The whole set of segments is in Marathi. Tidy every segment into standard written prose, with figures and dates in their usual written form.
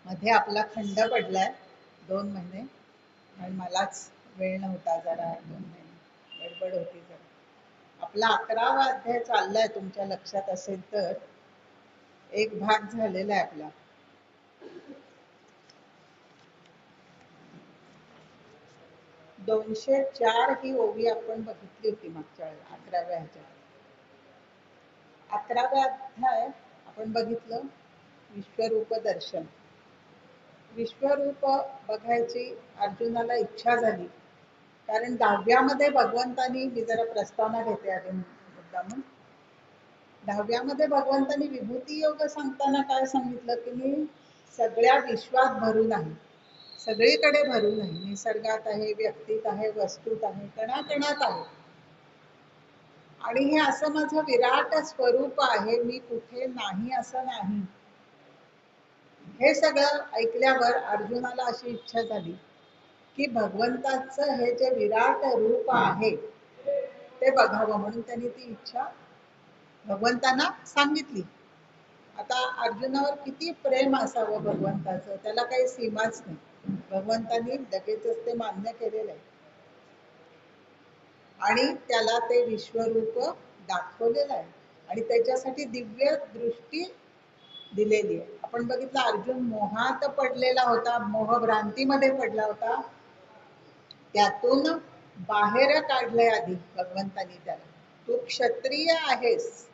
मध्ये आपला खंड पडलाय 2 महिने आणि मलाच वेळ नव्हता, जरा 2 महिने गडबड होती जरा. आपला 11वा अध्याय चाललाय, तुमच्या लक्षात असेल तर. एक भाग झालेला आहे आपला. 204 ही ओवी आपण बघितली होती मागच्या वेळेला, 11व्या ह्याच्यात. 11वा अध्याय आपण बघितलं, विश्वरूप दर्शन. विश्वरूप बघायची अर्जुनाला इच्छा झाली, कारण 10व्यामध्ये भगवंतानी, मी जरा प्रस्तावना घेते आधी मुद्दामून. 10व्यामध्ये भगवंतानी विभूती योग सांगताना काय सांगितलं की मी सगळ्या विश्वात भरून आहे, सगळीकडे भरून आहे, निसर्गात आहे, व्यक्तीत आहे, वस्तूत आहे, कणाकणात आहे. आणि हे असं माझं विराट स्वरूप आहे, मी कुठे नाही असं नाही. हे सगळं ऐकल्यावर अर्जुनाला अशी इच्छा झाली की भगवंताचं हे जे विराट रूप आहे ते बघावं, म्हणून त्यांनी ती इच्छा भगवंतांना सांगितली. आता अर्जुनावर किती प्रेम असावं भगवंताचं, त्याला काही सीमाच नाही. भगवंतांनी लगेचच ते मान्य केलेलं आहे आणि त्याला ते विश्वरूप दाखवलेलं आहे आणि त्याच्यासाठी दिव्य दृष्टी दिलेली आहे. आपण बघितलं, अर्जुन मोहात पडलेला होता, मोहभ्रांतीमध्ये पडला होता, त्यातून बाहेर काढलंय आधी भगवंतानी त्याला. तू क्षत्रिय आहेस,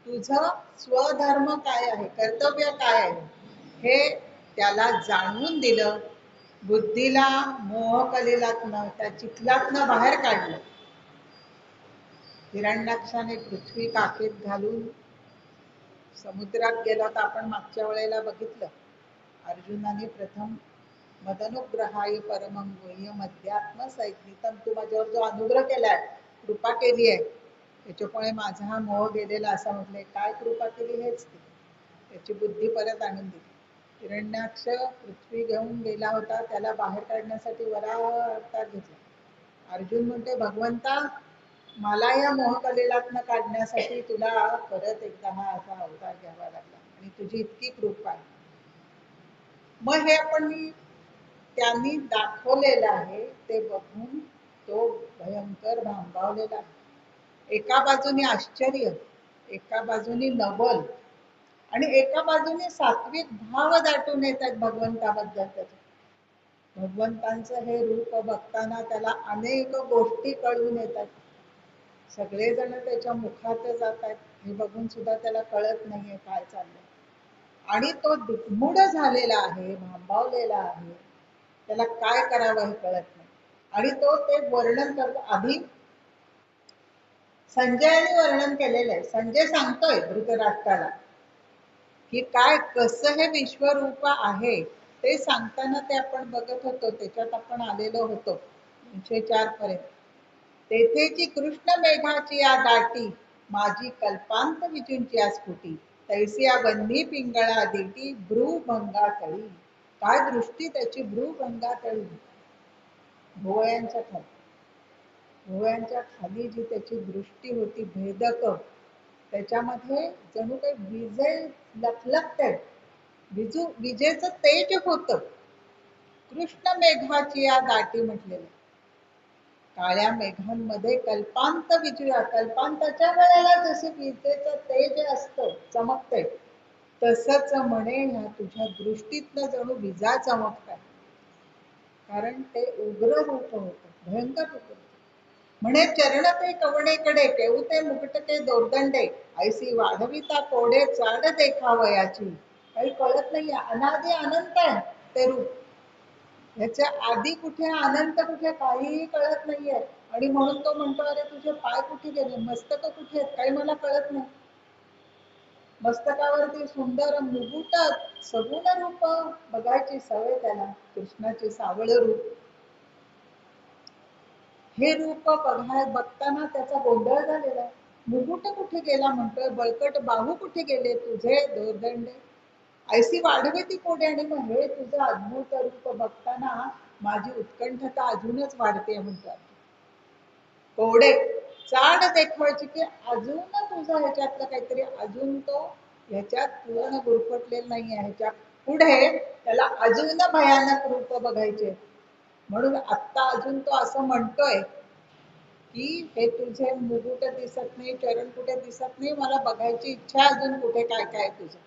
तुझं स्वधर्म काय आहे, कर्तव्य काय आहे, हे त्याला जाणून दिलं. बुद्धीला मोह कलेलातनं, त्या चिखलातनं बाहेर काढलं. हिरण्याक्षाने पृथ्वी काखेत घालून समुद्रात गेला, तर आपण मागच्या वेळेला बघितलं. अर्जुनाने प्रथम मदनुग्रहाय परमं गुह्यम अध्यात्म सैज्ञितम, तू माझ्यावर जो अनुग्रह केलाय, कृपा केली आहे, त्याच्यामुळे माझा हा मोह गेलेला, असं म्हटलंय. काय कृपा केली, हेच ती त्याची बुद्धी परत आणून दिली. हिरण्याक्ष पृथ्वी घेऊन गेला होता, त्याला बाहेर काढण्यासाठी वराह घेतला. अर्जुन म्हणते, भगवंता मला या मोहकलेलातनं काढण्यासाठी तुला परत एकदा हा असा अवतार घ्यावा लागला आणि तुझी इतकी कृपा आहे. मग हे आपण त्यांनी दाखवलेलं आहे ते बघून तो भयंकर भांबावलेला आहे. एका बाजूने आश्चर्य, एका बाजूने नवल आणि एका बाजूने सात्विक भाव दाटून येत आहेत भगवंताबद्दल. भगवंतांचं हे रूप बघताना त्याला अनेक गोष्टी कळून येतात. सगळेजण त्याच्या मुखात जात आहेत, हे बघून सुद्धा त्याला कळत नाहीये काय चाललंय. आणि तो दिग्मूढ झालेला आहे, भांबावलेला आहे, त्याला काय करावं हे कळत नाही. आणि तो ते वर्णन करतो. आधी संजयाने वर्णन केलेलं आहे. संजय सांगतोय धृतराष्ट्राला की काय कसं हे विश्वरूप आहे ते सांगताना ते आपण बघत होतो, त्याच्यात आपण आलेलो होतो 304 पर्यंत. तेथेची कृष्ण मेघाची या दाटी, माझी कल्पांत विचूंची या स्फुटी, तैसिया बंदी पिंगळा देती भ्रूभंगा तळी. काय दृष्टी त्याची, भ्रूभंगा तळी, भुवयांच्या खाली, भुवयांच्या खाली जी त्याची दृष्टी होती भेदक, त्याच्यामध्ये जणू काही विजे लखलखते, विजेचं तेज होतं. कृष्ण मेघाची या दाटी म्हटलेलं, काळ्या मेघांमध्ये कल्पांत विजया, कल्पांताच्या वेळेला जसे विजेचं तेज असतं, चमकते, तसंच म्हणे ह्या तुझ्या दृष्टीतनं जणू विजा चमकतात. कारण ते उग्र रूप होतं, भयंकर रूप होतं. म्हणे चरण ते कवणेकडे केवते मुकुट ते दोर्दंडे, ऐसी वाढविता कोडे चाड देखावयाची. काही कळत नाही, अनादि अनंत आहे ते रूप. ह्याच्या आधी कुठे, अनंत कुठे, काहीही कळत नाहीये. आणि म्हणून तो म्हणतो, अरे तुझे पाय कुठे गेले, मस्तक कुठे आहेत, काही मला कळत नाही. मस्तकावरती सुंदर मुकुट, सगुण रूप बघायची सवय त्याला, कृष्णाची सावळ रूप. हे रूप बघताना त्याचा गोंधळ झालेला. मुकुट कुठे गेला म्हणतोय, बळकट बाहू कुठे गेले तुझे दोर्दंडे, ऐसी वाढवे ती कोडे. आणि मग हे तुझं अद्भुत रूप बघताना माझी उत्कंठता अजूनच वाढते म्हणतात. कोडे चाड देखवायची की अजून तुझं ह्याच्यातलं काहीतरी, अजून तो ह्याच्यात पूर्ण गुरफटलेलं नाही आहे, ह्याच्या पुढे त्याला अजून भयानक रूप बघायचे. म्हणून आत्ता अजून तो असं म्हणतोय की हे तुझे मुकुट दिसत नाही, चरण कुठे दिसत नाही, मला बघायची इच्छा अजून कुठे काय काय तुझं.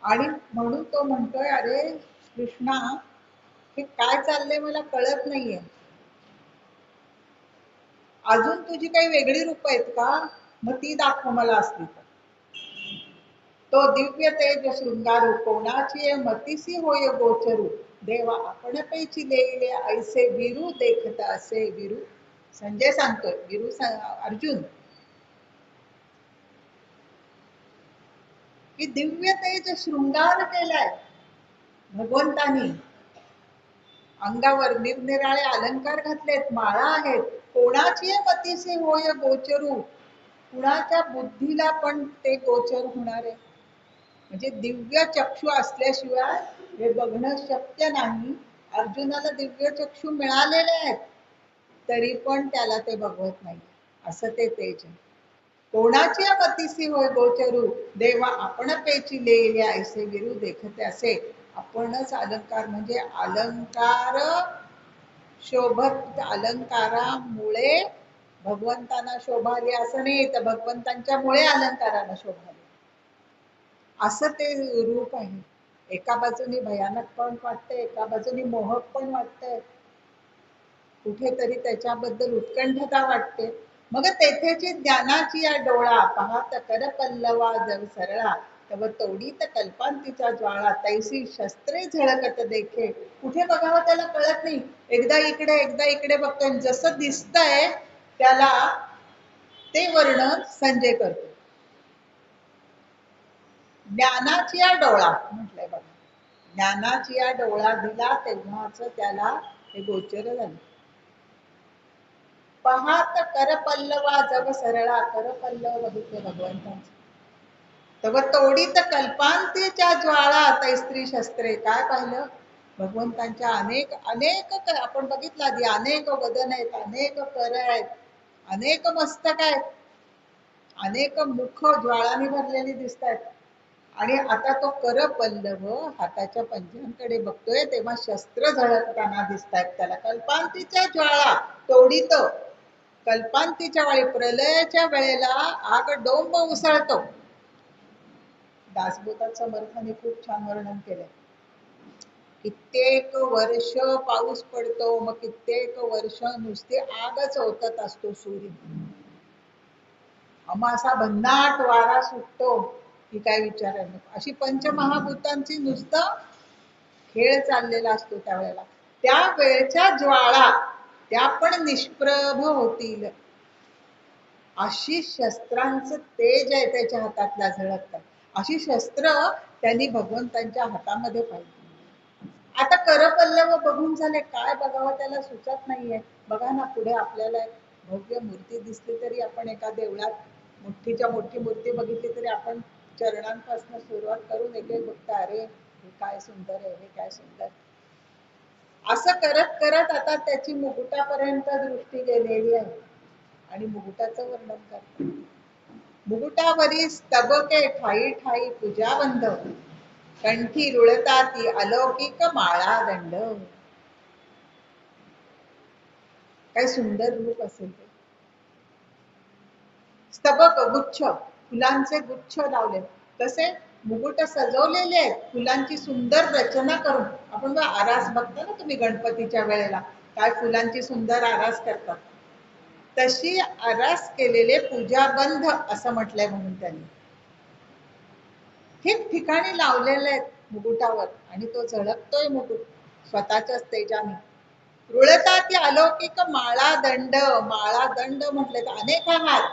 आणि म्हणून तो म्हणतोय, अरे कृष्णा, हे काय चाललंय मला कळत नाहीये. अजून तुझी काही वेगळी रूप आहेत का? मग ती दाखव मला असली तर. तो दिव्य तेज शृंगारू कोणाची मतीसी होय गोचरू, देवा आपण पैची लेले ऐसे विरू देखत असे विरू. संजय सांगतोय, अर्जुन, की दिव्य तेज शृंगार केलाय भगवंतानी, अंगावर निरनिराळे अलंकार घातलेत, माळा आहेत. कोणाची मतीसी होय गोचरू, कुणाच्या बुद्धीला पण ते गोचर होणार आहे. म्हणजे दिव्य चक्षु असल्याशिवाय हे बघणं शक्य नाही. अर्जुनाला दिव्य चक्षु मिळालेले आहेत, तरी पण त्याला ते बघवत नाही. असं ते तेज आहे. कोणाची पतीसी होय गोचरू, देवा आपण पेची लेले ऐसे विरू देखते असे. आपणच अलंकार, म्हणजे अलंकार शोभत, अलंकारामुळे भगवंतांना शोभाले असं नाही, तर भगवंतांच्यामुळे अलंकारांना शोभाले, असं ते रूप आहे. एका बाजूनी भयानक पण वाटतंय, एका बाजूनी मोहक पण वाटतंय, कुठेतरी त्याच्याबद्दल उत्कंठता वाटते. मग तेथेची ज्ञानाची या डोळा पाहत कर पल्लवा जर सरळा, तव तोडीत कल्पांतीच्या ज्वाळा, तैसी शस्त्रे झळकत देखे. कुठे बघावं त्याला कळत नाही, एकदा इकडे एकदा इकडे बघतोय, जसं दिसतंय त्याला ते वर्णन संजय करतो. ज्ञानाची या डोळा म्हटलंय बघा, ज्ञानाची या डोळा दिला तेव्हाच त्याला हे गोचर झालं. पाहात कर पल्लवा जग सरळा, कर पल्लव बघितले भगवंतांचे. तव तोडीत कल्पांतीच्या ज्वाळा, तैस्त्री शस्त्रे. काय पाहिलं? भगवंतांच्या अनेक अनेक आपण बघितलं आधी, अनेक वदन आहेत, अनेक कर आहेत, अनेक मस्तक आहेत, अनेक मुख ज्वाळांनी भरलेली दिसत आहेत. आणि आता तो कर पल्लव हाताच्या पंजांकडे बघतोय, तेव्हा शस्त्र झळकताना दिसत आहेत त्याला. कल्पांतीच्या ज्वाळा तोडीत, कल्पांतीच्या वेळी प्रलयाच्या वेळेला आग डोंब उसळतो. दासबोधात समर्थाने खूप छान वर्णन केलंय. कित्येक वर्ष पाऊस पडतो, मग कित्येक वर्ष नुसते आगच ओतत असतो सूर्य. असा भन्नाट वारा सुटतो की काय विचारायला नको. अशी पंचमहाभूतांची नुसतं खेळ चाललेला असतो त्यावेळेला. त्या वेळच्या ज्वाळा त्या पण निष्प्रभ होतील, अशी शस्त्रांचं तेज आहे त्याच्या हातातला झळकतात. अशी शस्त्र त्यांनी भगवंतांच्या हातामध्ये पाहिली. आता करपल्लव बघून झाले, काय बघावं त्याला सुचत नाहीये. बघा ना, पुढे आपल्याला एक भव्य मूर्ती दिसली तरी आपण एका देवळात मोठीच्या मोठी मूर्ती बघितली तरी आपण चरणांपासून सुरुवात करून एक एक बघता, अरे हे काय सुंदर आहे, हे काय सुंदर. असं करत करत आता त्याची मुकुटापर्यंत दृष्टी गेलेली आहे. आणि मुकुटाचं वर्णन करतात. मुकुटावरी स्तबके ठाई ठाई पूजा बंध, कंठी रुळताती अलौकिक माळा दंड. काय सुंदर रूप असेल ते. स्तबक गुच्छ, फुलांचे गुच्छ लावले, कसे मुकुट सजवलेले आहेत फुलांची सुंदर रचना करून. आपण बघा आरास बघता ना तुम्ही गणपतीच्या वेळेला, काय फुलांची सुंदर आरास करतात, तशी आरास केलेले पूजाबंध असं म्हटलंय म्हणून त्यांनी. ठिकठिकाणी लावलेले आहेत मुकुटावर, आणि तो झळकतोय मुकुट स्वतःच्याच तेजाने. रुळताती अलौकिक माळा दंड. माळा दंड म्हटले तर अनेक हार,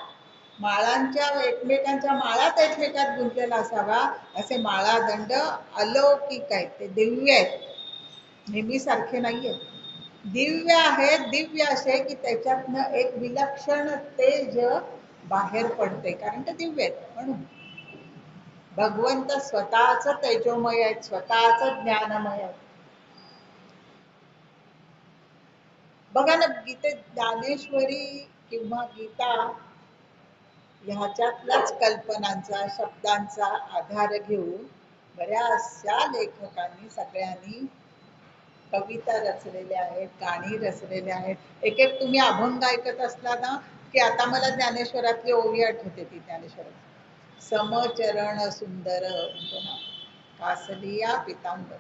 माळांच्या एकमेकांच्या माळात एकमेकात गुंतलेला असावा, असे माळा दंड अलौकिक आहेत, ते दिव्य आहेत, नेहमी सारखे नाहीये. दिव्य आहेत, दिव्य असे की त्याच्यातनं एक विलक्षण तेज बाहेर पडते, कारण ते दिव्य आहेत म्हणून. भगवंत स्वतःच तेजोमय आहेत, स्वतःच ज्ञानमय आहेत. बघा ना, ज्ञानेश्वरी किंवा गीता ह्याच्यातल्याच कल्पनांचा, शब्दांचा आधार घेऊन बऱ्याचशा लेखकांनी सगळ्यांनी कविता रचलेल्या आहेत, गाणी रचलेले आहेत. एक एक तुम्ही अभंग ऐकत असला ना की आता मला ज्ञानेश्वरातली ओवी आठवते, ती ज्ञानेश्वरात समचरण सुंदर म्हणतो ना, कासलिया पितांबर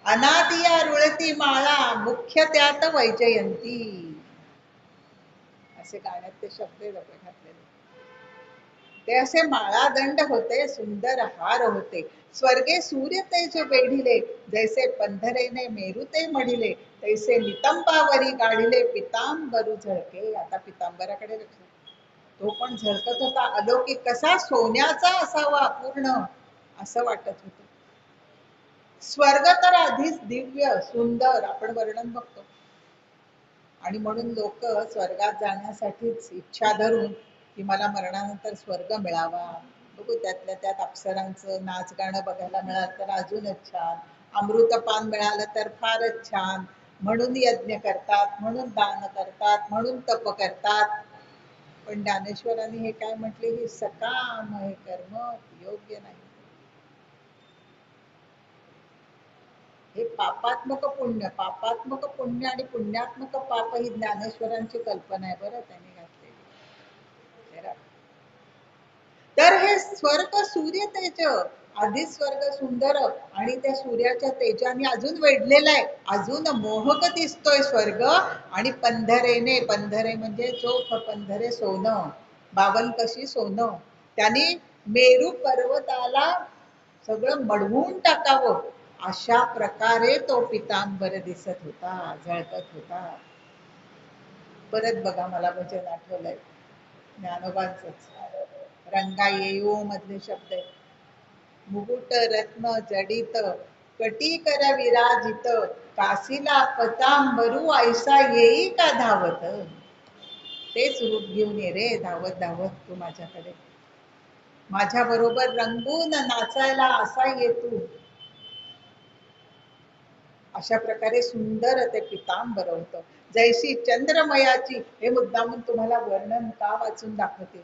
अनादिया रुळती माळा मुख्य त्यात वैजयंती, असे गाण्यात ते शब्द घातलेले. ते असे माळादंड होते, सुंदर हार होते. स्वर्गे सूर्य तेज वेढिले, जैसे पंधरेने मेरू ते मढिले, तैसे नितंबावरी गाढिले पितांबरू झळके. आता पितांबराकडे लक्ष, तो पण झळकत होता अलौकिक, कसा सोन्याचा असावा पूर्ण, असं वाटत होतं. स्वर्ग तर आधीच दिव्य सुंदर आपण वर्णन बघतो, आणि म्हणून लोक स्वर्गात जाण्यासाठीच इच्छा धरून की मला मरणानंतर स्वर्ग मिळावा. बघू त्यातल्या त्यात अप्सरांचं नाच गाणं बघायला मिळालं तर अजूनच छान, अमृतपान मिळालं तर फारच छान, म्हणून यज्ञ करतात, म्हणून दान करतात, म्हणून तप करतात. पण ज्ञानेश्वरांनी हे काय म्हटले, ही सकाम हे कर्म योग्य नाही. हे पापात्मक पुण्य, पापात्मक पुण्य आणि पुण्यात्मक पाप ही ज्ञानेश्वरांची कल्पना आहे बरं त्यांनी घातलेली. तर हे स्वर्ग सूर्य तेज, आधीच स्वर्ग सुंदर आणि त्या सूर्याच्या तेजाने अजून वेढलेला आहे, अजून मोहक दिसतोय स्वर्ग. आणि पंधरेने, पंधरे म्हणजे चोख पंधरे सोनं, बावन कशी सोनं, त्यांनी मेरू पर्वताला सगळं मडवून टाकावं अशा प्रकारे तो पितांबर दिसत होता, झळकत होता. परत बघा मला भजन आठवलंय ज्ञानोबांचंच, रंगा येऊ मधले शब्द आहेत. मुकुट रत्न जडित कटी कर विराजित, काशीला पतांबरू ऐसा येई का धावत. तेच रूप घेऊन ये रे धावत धावत तू माझ्याकडे, माझ्या बरोबर रंगून नाचायला असा ये तू. अशा प्रकारे सुंदर ते पितांबर होतं. जैसी चंद्रमयाची, हे मुद्दामून तुम्हाला वर्णन का वाचून दाखवते,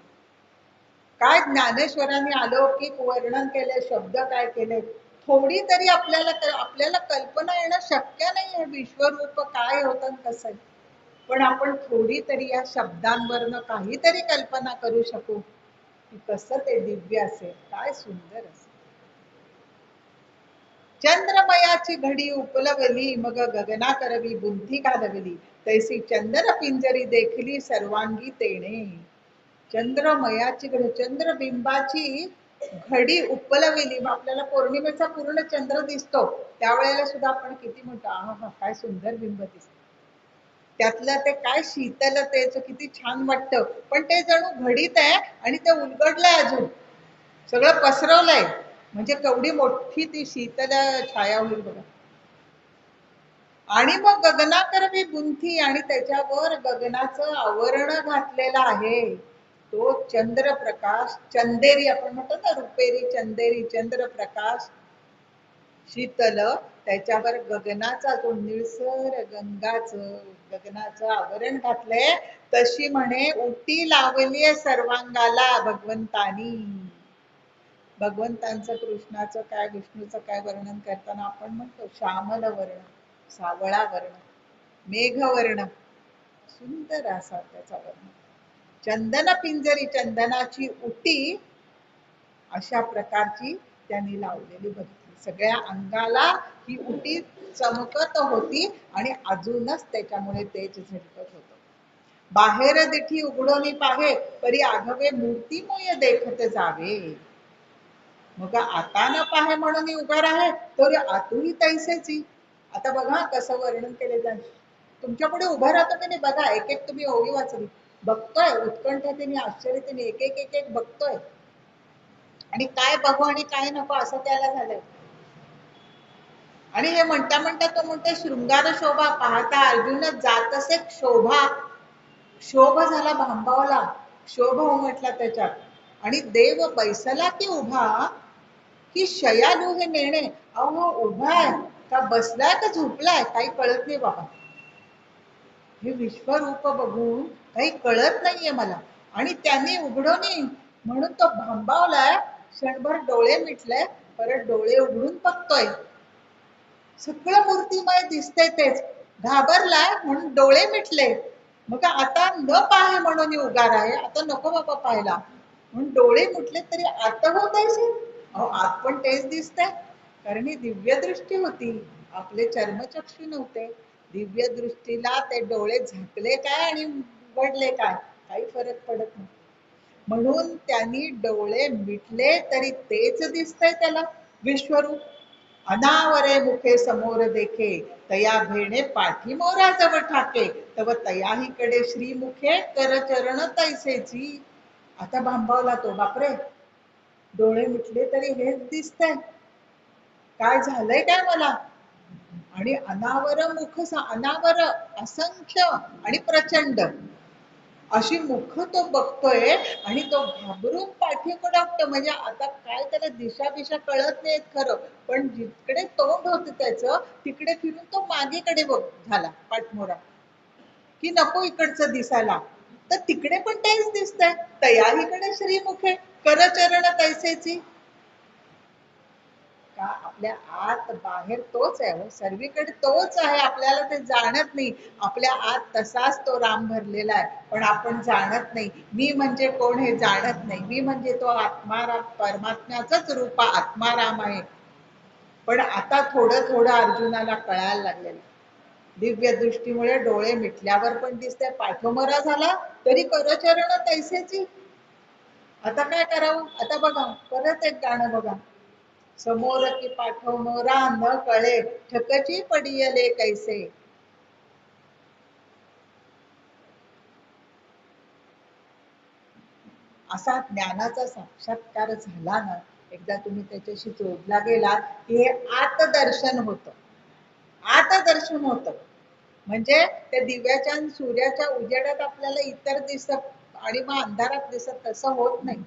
काय ज्ञानेश्वरांनी अलौकिक वर्णन केले, शब्द काय केले. थोडी तरी आपल्याला कल्पना येणं शक्य नाही आहे विश्वरूप काय होतं कसं आहे. पण आपण थोडी तरी या शब्दांवरनं काहीतरी कल्पना करू शकू की कसं ते दिव्य असेल, काय सुंदर असेल. चंद्रमयाची घडी उपलवली, मग गगना करवी बुद्धी घालवली, तैसी चंद्र पिंजरी देखली सर्वांगी तेणे. चंद्रमयाची घडी, चंद्रबिंबाची घडी उपलवली. आपल्याला पौर्णिमेचा पूर्ण चंद्र दिसतो, त्यावेळेला सुद्धा आपण किती म्हणतो, आहा काय सुंदर बिंब दिसत, त्यातलं ते काय शीतलतेच किती छान वाटतं. पण ते जणू घडीत आहे आणि ते उलगडलंय अजून, सगळं पसरवलंय, म्हणजे केवढी मोठी ती शीतल छाया होईल बघा. आणि मग गगनाकरवी बुंथी, आणि त्याच्यावर गगनाचं आवरण घातलेलं आहे. तो चंद्रप्रकाश, चंदेरी आपण म्हणतो ना, रुपेरी चंदेरी चंद्रप्रकाश शीतल, त्याच्यावर गगनाचा जो निळसर गगनाचं आवरण घातलंय. तशी म्हणे उटी लावलीये सर्वांगाला भगवंतानी. भगवंतांचं कृष्णाचं काय विष्णूचं काय वर्णन करताना आपण म्हणतो श्यामल वर्ण, सावळा वर्ण, मेघवर्ण, सुंदर असा त्याचा वर्ण. चंदन पिंजरी, चंदनाची उटी अशा प्रकारची त्यांनी लावलेली बघितली. सगळ्या अंगाला ही उटी चमकत होती आणि अजूनच त्याच्यामुळे तेज झळकत होतं. बाहेर दिठी उघडोनी पाहे, परी आघवे मूर्तीमय देखत जावे. मग आता न पाहे म्हणून उभा राहे, तर आतूही तैसेची. आता बघा कसं वर्णन केले जाईल. तुमच्या पुढे उभा राहतो की नाही बघा, एक एक तुम्ही ओवी वाचली, बघतोय उत्कंठतेने आश्चर्यतेने एक एक एक एक बघतोय, आणि काय बघू आणि काय नको असं त्याला झालंय. आणि हे म्हणता म्हणता तो म्हणते शृंगार शोभा पाहता अर्जुन जातसे शोभा. शोभ झाला भांबावला, शोभ म्हटला त्याच्यात. आणि देव बैसला की उभा, की शयालू हे नेणे. अहो उभा आहे का बसलाय का झोपलाय काही कळत नाही बाबा. हे विश्वरूप बघून काही कळत नाहीये मला. आणि त्यांनी उघडोनी म्हणून तो भांबावलाय, क्षणभर डोळे मिटले, परत डोळे उघडून बघतोय, सगळं मूर्तिमय दिसतंय तेच. घाबरलाय म्हणून डोळे मिटले. मग आता न पाहे म्हणून उगार आहे, आता नको बाबा पाहायला म्हणून डोळे मिटले तरी आता होत आहे. अहो आत पण तेच दिसतंय, कारण ही दिव्य दृष्टी होती, आपले चर्मचक्षु नव्हते. दिव्य दृष्टीला ते डोळे झाकले काय आणि उघडले काय, काही फरक पडत नाही. म्हणून त्यांनी डोळे मिटले तरी तेच दिसतंय त्याला विश्वरूप. अनावरे मुखे समोर देखे, तया भेणे पाठी मोरा जव ठाके, तव तयाहीकडे श्रीमुखे कर चरण तैसेची. आता भांबावला तो, बापरे, डोळे मिटले तरी हेच दिसतंय, काय झालंय काय मला. आणि अनावर मुख, अनावर असंख्य आणि प्रचंड अशी मुख तो बघतोय आणि तो घाबरून पाठीकडे, म्हणजे आता काय त्याला दिशा बिशा कळत नाहीत खरं, पण जिकडे तोंड होत त्याचं तिकडे फिरून तो मागेकडे बघ झाला पाठमोरा, की नको इकडचं दिसायला. तर तिकडे पण तेच दिसतंय, तयाहीकडे श्रीमुखे करचरण तैसेची. का आपल्या आत बाहेर तोच आहे, सर्वीकडे तोच आहे, आपल्याला ते जाणत नाही. आपल्या आत तसाच तो राम भरलेला आहे, पण आपण जाणत नाही. मी म्हणजे कोण हे जाणत नाही. मी म्हणजे तो आत्माराम, परमात्म्याचाच रूप आत्माराम आहे. पण आता थोडं थोडं अर्जुनाला कळायला लागलेलं. दिव्य दृष्टीमुळे डोळे मिटल्यावर पण दिसतंय, पाठोमरा झाला तरी करचरण तैसेची. आता काय करावं, आता बघा परत एक गाणं बघा. समोर की पाठोमोरा न कळे, ठकची पडियले कैसे. असा ज्ञानाचा साक्षात्कार झाला ना, एकदा तुम्ही त्याच्याशी जोडला गेला की हे आतदर्शन होतं. आतदर्शन होतं म्हणजे ते दिव्याच्या आणि सूर्याच्या उजेडात आपल्याला इतर दिसत आणि मग अंधारात दिसत तसं होत नाही.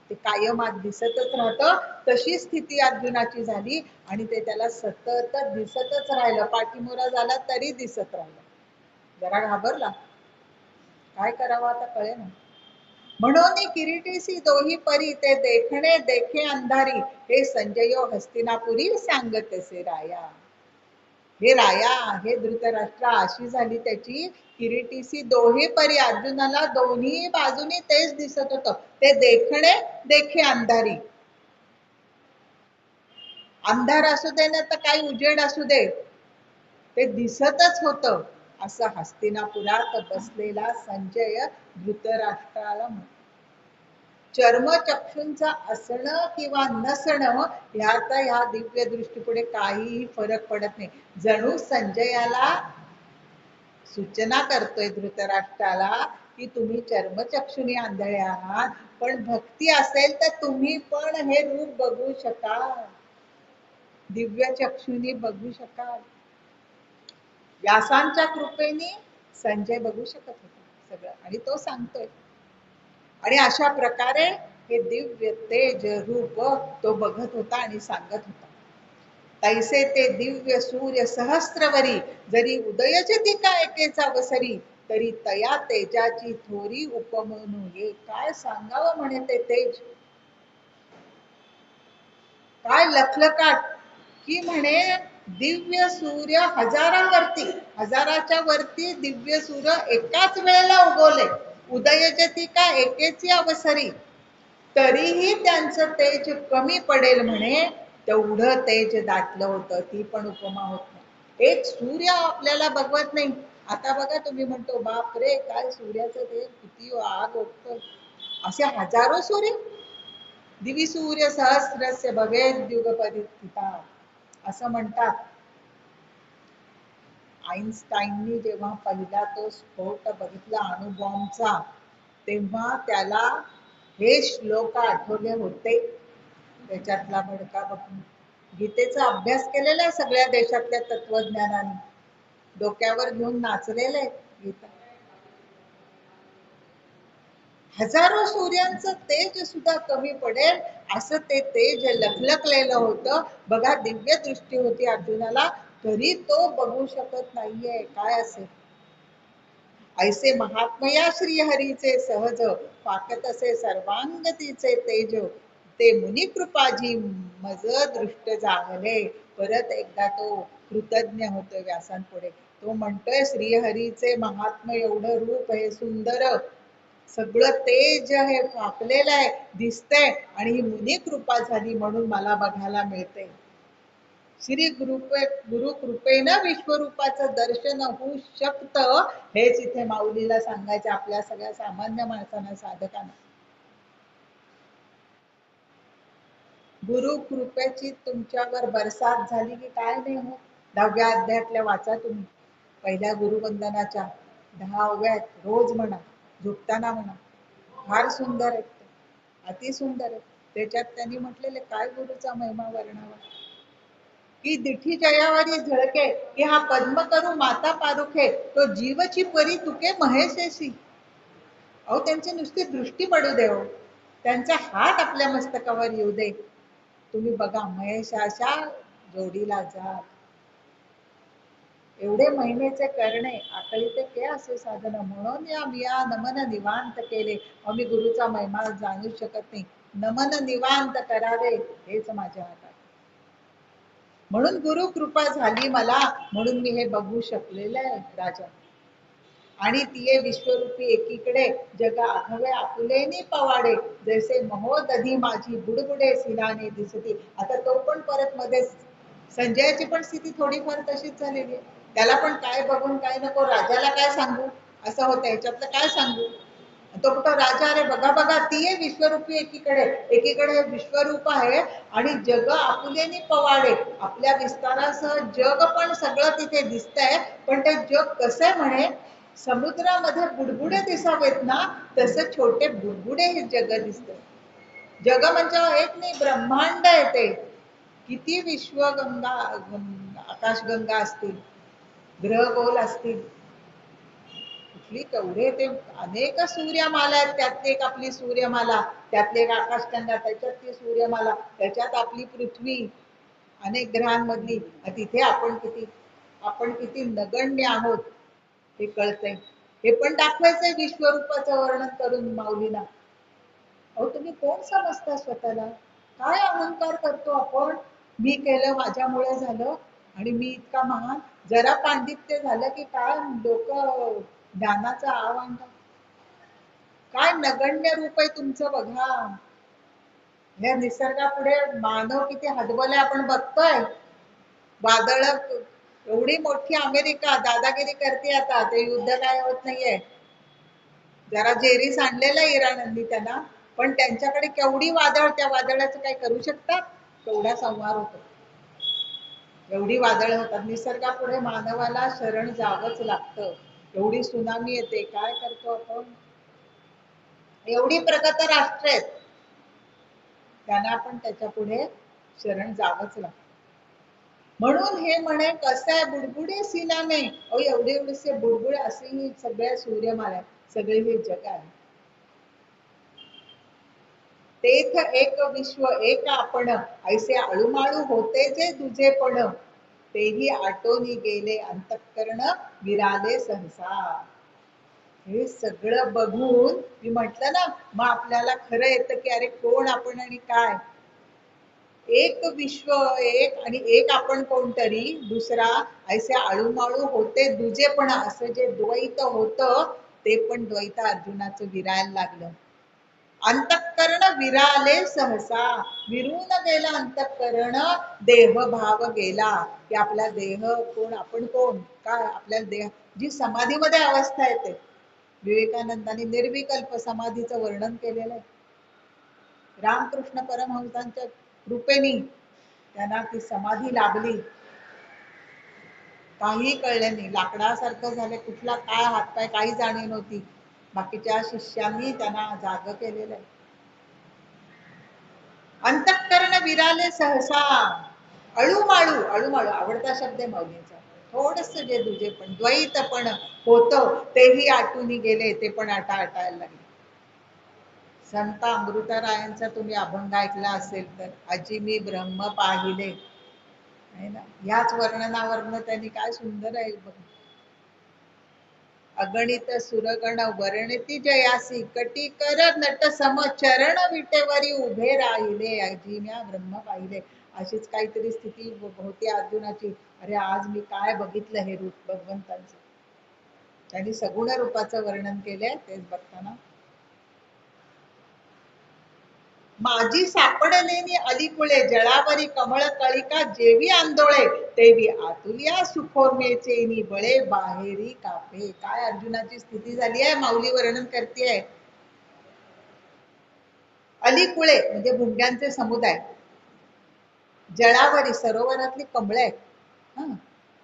ते कायम आज दिसतच राहतं. तशी स्थिती अर्जुनाची झाली आणि ते त्याला सतत दिसतच राहिलं, पाठीमोरा झाला तरी दिसत राहिलं. जरा घाबरला, काय करावं आता कळेना. म्हणून किरीटीसी दोही परी, ते देखणे देखे अंधारी, हे संजयो हस्तिनापुरी सांगतसे राया. हे राया, हे धृतराष्ट्रा, अशी झाली त्याची किरीटीसी दोही परी. अर्जुनाला दोन्ही बाजूनी तेच दिसत होतं, ते देखणे देखे अंधारी. अंधार असू दे ना तर काही उजेड असू दे, ते दिसतच होतं. असं हस्तिनापुरात बसलेला संजय धृतराष्ट्राला म्हणतो. चर्मचक्षूंचा असणं किंवा नसणं ह्यात ह्या दिव्य दृष्टीपुढे काहीही फरक पडत नाही. जणू संजयाला सूचना करतोय धृतराष्ट्राला की तुम्ही चर्मचक्षुनी आंधळे आहात, पण भक्ती असेल तर तुम्ही पण हे रूप बघू शकाल, दिव्य चक्षुनी बघू शकाल. व्यासांच्या कृपेने संजय बघू शकत होता सगळं आणि तो सांगतोय. आणि अशा प्रकारे हे दिव्य तेज रूप तो बघत होता आणि सांगत होता. तैसे ते दिव्य सूर्य सहस्त्रवरी, जरी उदयचे का एकेचा वसरी, तरी तया तेजाची थोरी उपमनू ये. काय सांगावं म्हणे ते तेज, काय लखलखाट, की म्हणे दिव्य सूर्य हजारावरती, हजाराच्या वरती दिव्य सूर्य एकाच वेळेला उगवले, उदयजती का एकेची अवसरी, तरीही त्यांचं तेज कमी पडेल म्हणे. तेवढं तेज दाटलं होतं, ती पण उपमा होत नाही. एक सूर्य आपल्याला बघवत नाही. आता बघा तुम्ही म्हणतो बाप रे काय सूर्याचं तेज किती आग ओढतं, असे हजारो सूर्य. दिवी सूर्य सहस्रस्य भवेद युगपदी स्थिता, असं म्हणतात. आईन्स्टाईननी जेव्हा पहिला तो स्फोट बघितला अणुबॉम्बचा, तेव्हा त्याला हे श्लोक आठवले होते. त्याच्यातला भडका बघून गीतेचा अभ्यास केलेला आहे सगळ्या देशातल्या तत्वज्ञानाने, डोक्यावर घेऊन नाचलेले गीता. हजारो सूर्यांचं तेज सुद्धा कमी पडेल असं ते तेज लखलखलेलं होतं. बघा दिव्य दृष्टी होती अर्जुनाला, तरी तो बघू शकत नाहीये. काय असेल ऐसे महात्मया श्री हरीचे सहज, पाकत असे सर्वांगतीचे तेज, ते मुनी कृपाजी मज दृष्ट जागले. परत एकदा तो कृतज्ञ होतोय व्यासांपुढे. तो म्हणतोय श्रीहरीचे महात्म्य एवढं रूप हे सुंदर, सगळं तेज हे वाकलेलं आहे दिसतंय, आणि ही मुनी कृपा झाली म्हणून मला बघायला मिळते. श्री गुरु कृपेनं विश्वरूपाचं दर्शन होऊ शकतं, हेच इथे माऊलीला सांगायचे आपल्या सगळ्या सामान्य माणसांना, साधकांना. गुरु कृपेची तुमच्यावर बरसात झाली की काय नाही हो. 10व्या अध्यायातल्या वाचा तुम्ही, पहिल्या गुरुवंदनाच्या 10 ओव्या आहेत, रोज म्हणा, झोपताना म्हणा. फार सुंदर आहेत ते, अति सुंदर आहेत. त्याच्यात त्यांनी म्हटलेले काय गुरुचा महिमा वर्णावा, की दिठी जयावरी झळके, की हा पद्म करू माता पारुखे, तो जीवची परी तुके महेशेशी. अहो त्यांची नुसती दृष्टी पडू दे हो, त्यांचा हात आपल्या मस्तकावर येऊ दे. तुम्ही बघा महेशाच्या जोडीला जा. एवढे महिमेचे करणे आकळीते के असे साधन, म्हणून या मिया नमन निवांत केले. आम्ही गुरुचा महिमा जाणू शकत नाही, नमन निवांत करावे हेच माझ्या हातात. म्हणून गुरु कृपा झाली मला, म्हणून मी हे बघू शकलेलं आहे राजा. आणि तिये विश्वरूपी एकीकडे जग आघवे आपुलेनी पवाडे, जैसे महोदधी माझी बुडबुडे सिनाने दिसती. आता तो पण परत मध्ये संजयाची पण स्थिती थोडीफार तशीच झालेली आहे. त्याला पण काय बघून काय नको, राजाला काय सांगू असं होतं. ह्याच्यातलं काय सांगू, तो कुठं राजा, अरे बघा बघा ती आहे विश्वरूपी एकीकडे, एकीकडे विश्वरूप आहे आणि जग आपुलेनी पवाडे, आपल्या विस्तारासह जग पण सगळं तिथे दिसतंय. पण ते जग कसं आहे म्हणे, समुद्रामध्ये बुडबुडे दिसावेत ना, तसं छोटे बुडबुडे हे जग दिसत. जग म्हणजे एक नाही, ब्रह्मांड आहे ते. किती विश्वगंगा आकाशगंगा असतील, ग्रहगोल असतील, कुठली केवढे ते अनेक सूर्यमाला आहेत, त्यातली एक आपली सूर्यमाला, त्यातली एक आकाशगंगा, त्याच्यात ती सूर्यमाला, त्याच्यात आपली पृथ्वी, अनेक ग्रहांमधली. तिथे आपण किती नगण्य आहोत हे कळतंय. हे पण दाखवायचंय विश्वरूपाचं वर्णन करून माऊलीला. अहो तुम्ही कोण समजता स्वतःला, काय अहंकार करतो आपण, मी केलं माझ्यामुळे झालं आणि मी इतका महान. जरा पांडित्य झालं की काय लोक ज्ञानाचा आवांड, काय नगण्य रूप आहे तुमचं बघा. या निसर्गापुढे मानव किती हतबल आहे आपण बघतोय. वादळ एवढी मोठी अमेरिका दादागिरी करते, आता ते युद्ध काय होत नाहीये. जरा जेरीस आणलेला इराणांनी त्यांना, पण त्यांच्याकडे केवढी वादळ, त्या वादळाचं काय करू शकतात, केवढा संहार होतो, एवढी वादळ होतात. निसर्गापुढे मानवाला शरण जावंच लागतं. एवढी सुनामी येते, काय करतो आपण. एवढी प्रगत राष्ट्र आहेत, त्यांना आपण त्याच्या पुढे शरण जावंच लागतं. म्हणून हे म्हणे कसं आहे, बुडबुडे सिनामे, अहो एवढे एवढेसे बुडबुडे असे ही सगळ्या सूर्यमाला, सगळे हे जग आहे. तेथ एक विश्व एक आपण, ऐसे आळूमाळू होते जे तुझे पण, तेही आटोनी गेले अंतःकरण विराले सहसा. हे सगळं बघून मी म्हटलं ना, मग आपल्याला खरं येतं की अरे कोण आपण आणि काय. एक विश्व एक आणि एक आपण कोणतरी दुसरा, ऐसे आळूमाळू होते दुजेपणा, असं जे द्वैत होतं ते पण द्वैत अर्जुनाचं विरायला लागलं. अंतःकरण विराले सहसा, विरून गेला अंतःकरण, देहभाव गेला, की आपला देह कोण, आपण कोण, काय आपल्याला देह, जी समाधीमध्ये अवस्था येते. विवेकानंदांनी निर्विकल्प समाधीचं वर्णन केलेलं आहे. रामकृष्ण परमहंसांच्या कृपेनी त्यांना ती समाधी लाभली. काही कळलं नाही, लाकडासारखं झालं, कुठला काय हातपाय काही जाणीव नव्हती. बाकीच्या शिष्यांनी त्यांना जाग केलेलं आहे. अंतःकरण विराले सहसा, अळूमाळू, अळूमाळू आवडता शब्द आहे माऊलींचा. थोडस जे दुजे पण द्वैत पण होतं तेही आटून गेले, ते पण आटायला लागले. संत अमृतरायांचा तुम्ही अभंग ऐकला असेल तर, अजी मी ब्रह्म पाहिले, है ना, याच वर्णनावरनं त्यांनी काय सुंदर आहे बघ. अगणित सुरगण वर्णिती जयासी कटी कर नट सम चरण विटेवरी उभे राहिले अजिम्या ब्रह्म पाहिले. अशीच काहीतरी स्थिती होती अर्जुनाची. अरे आज मी काय बघितलं हे रूप भगवंतांचं. त्यांनी सगुण रूपाचं वर्णन केलंय तेच बघताना. माझी सापडलेली अलीकुळे जळावरी कमळ कळिका जेवी आंदोळे तेवी आतुलिया सुखोर्मेचे बळे बाहेरी कापे. काय अर्जुनाची स्थिती झाली आहे माऊली वर्णन करते. अलीकुळे म्हणजे भुंग्यांचे समुदाय, जळावरी सरोवरातली कमळ आहेत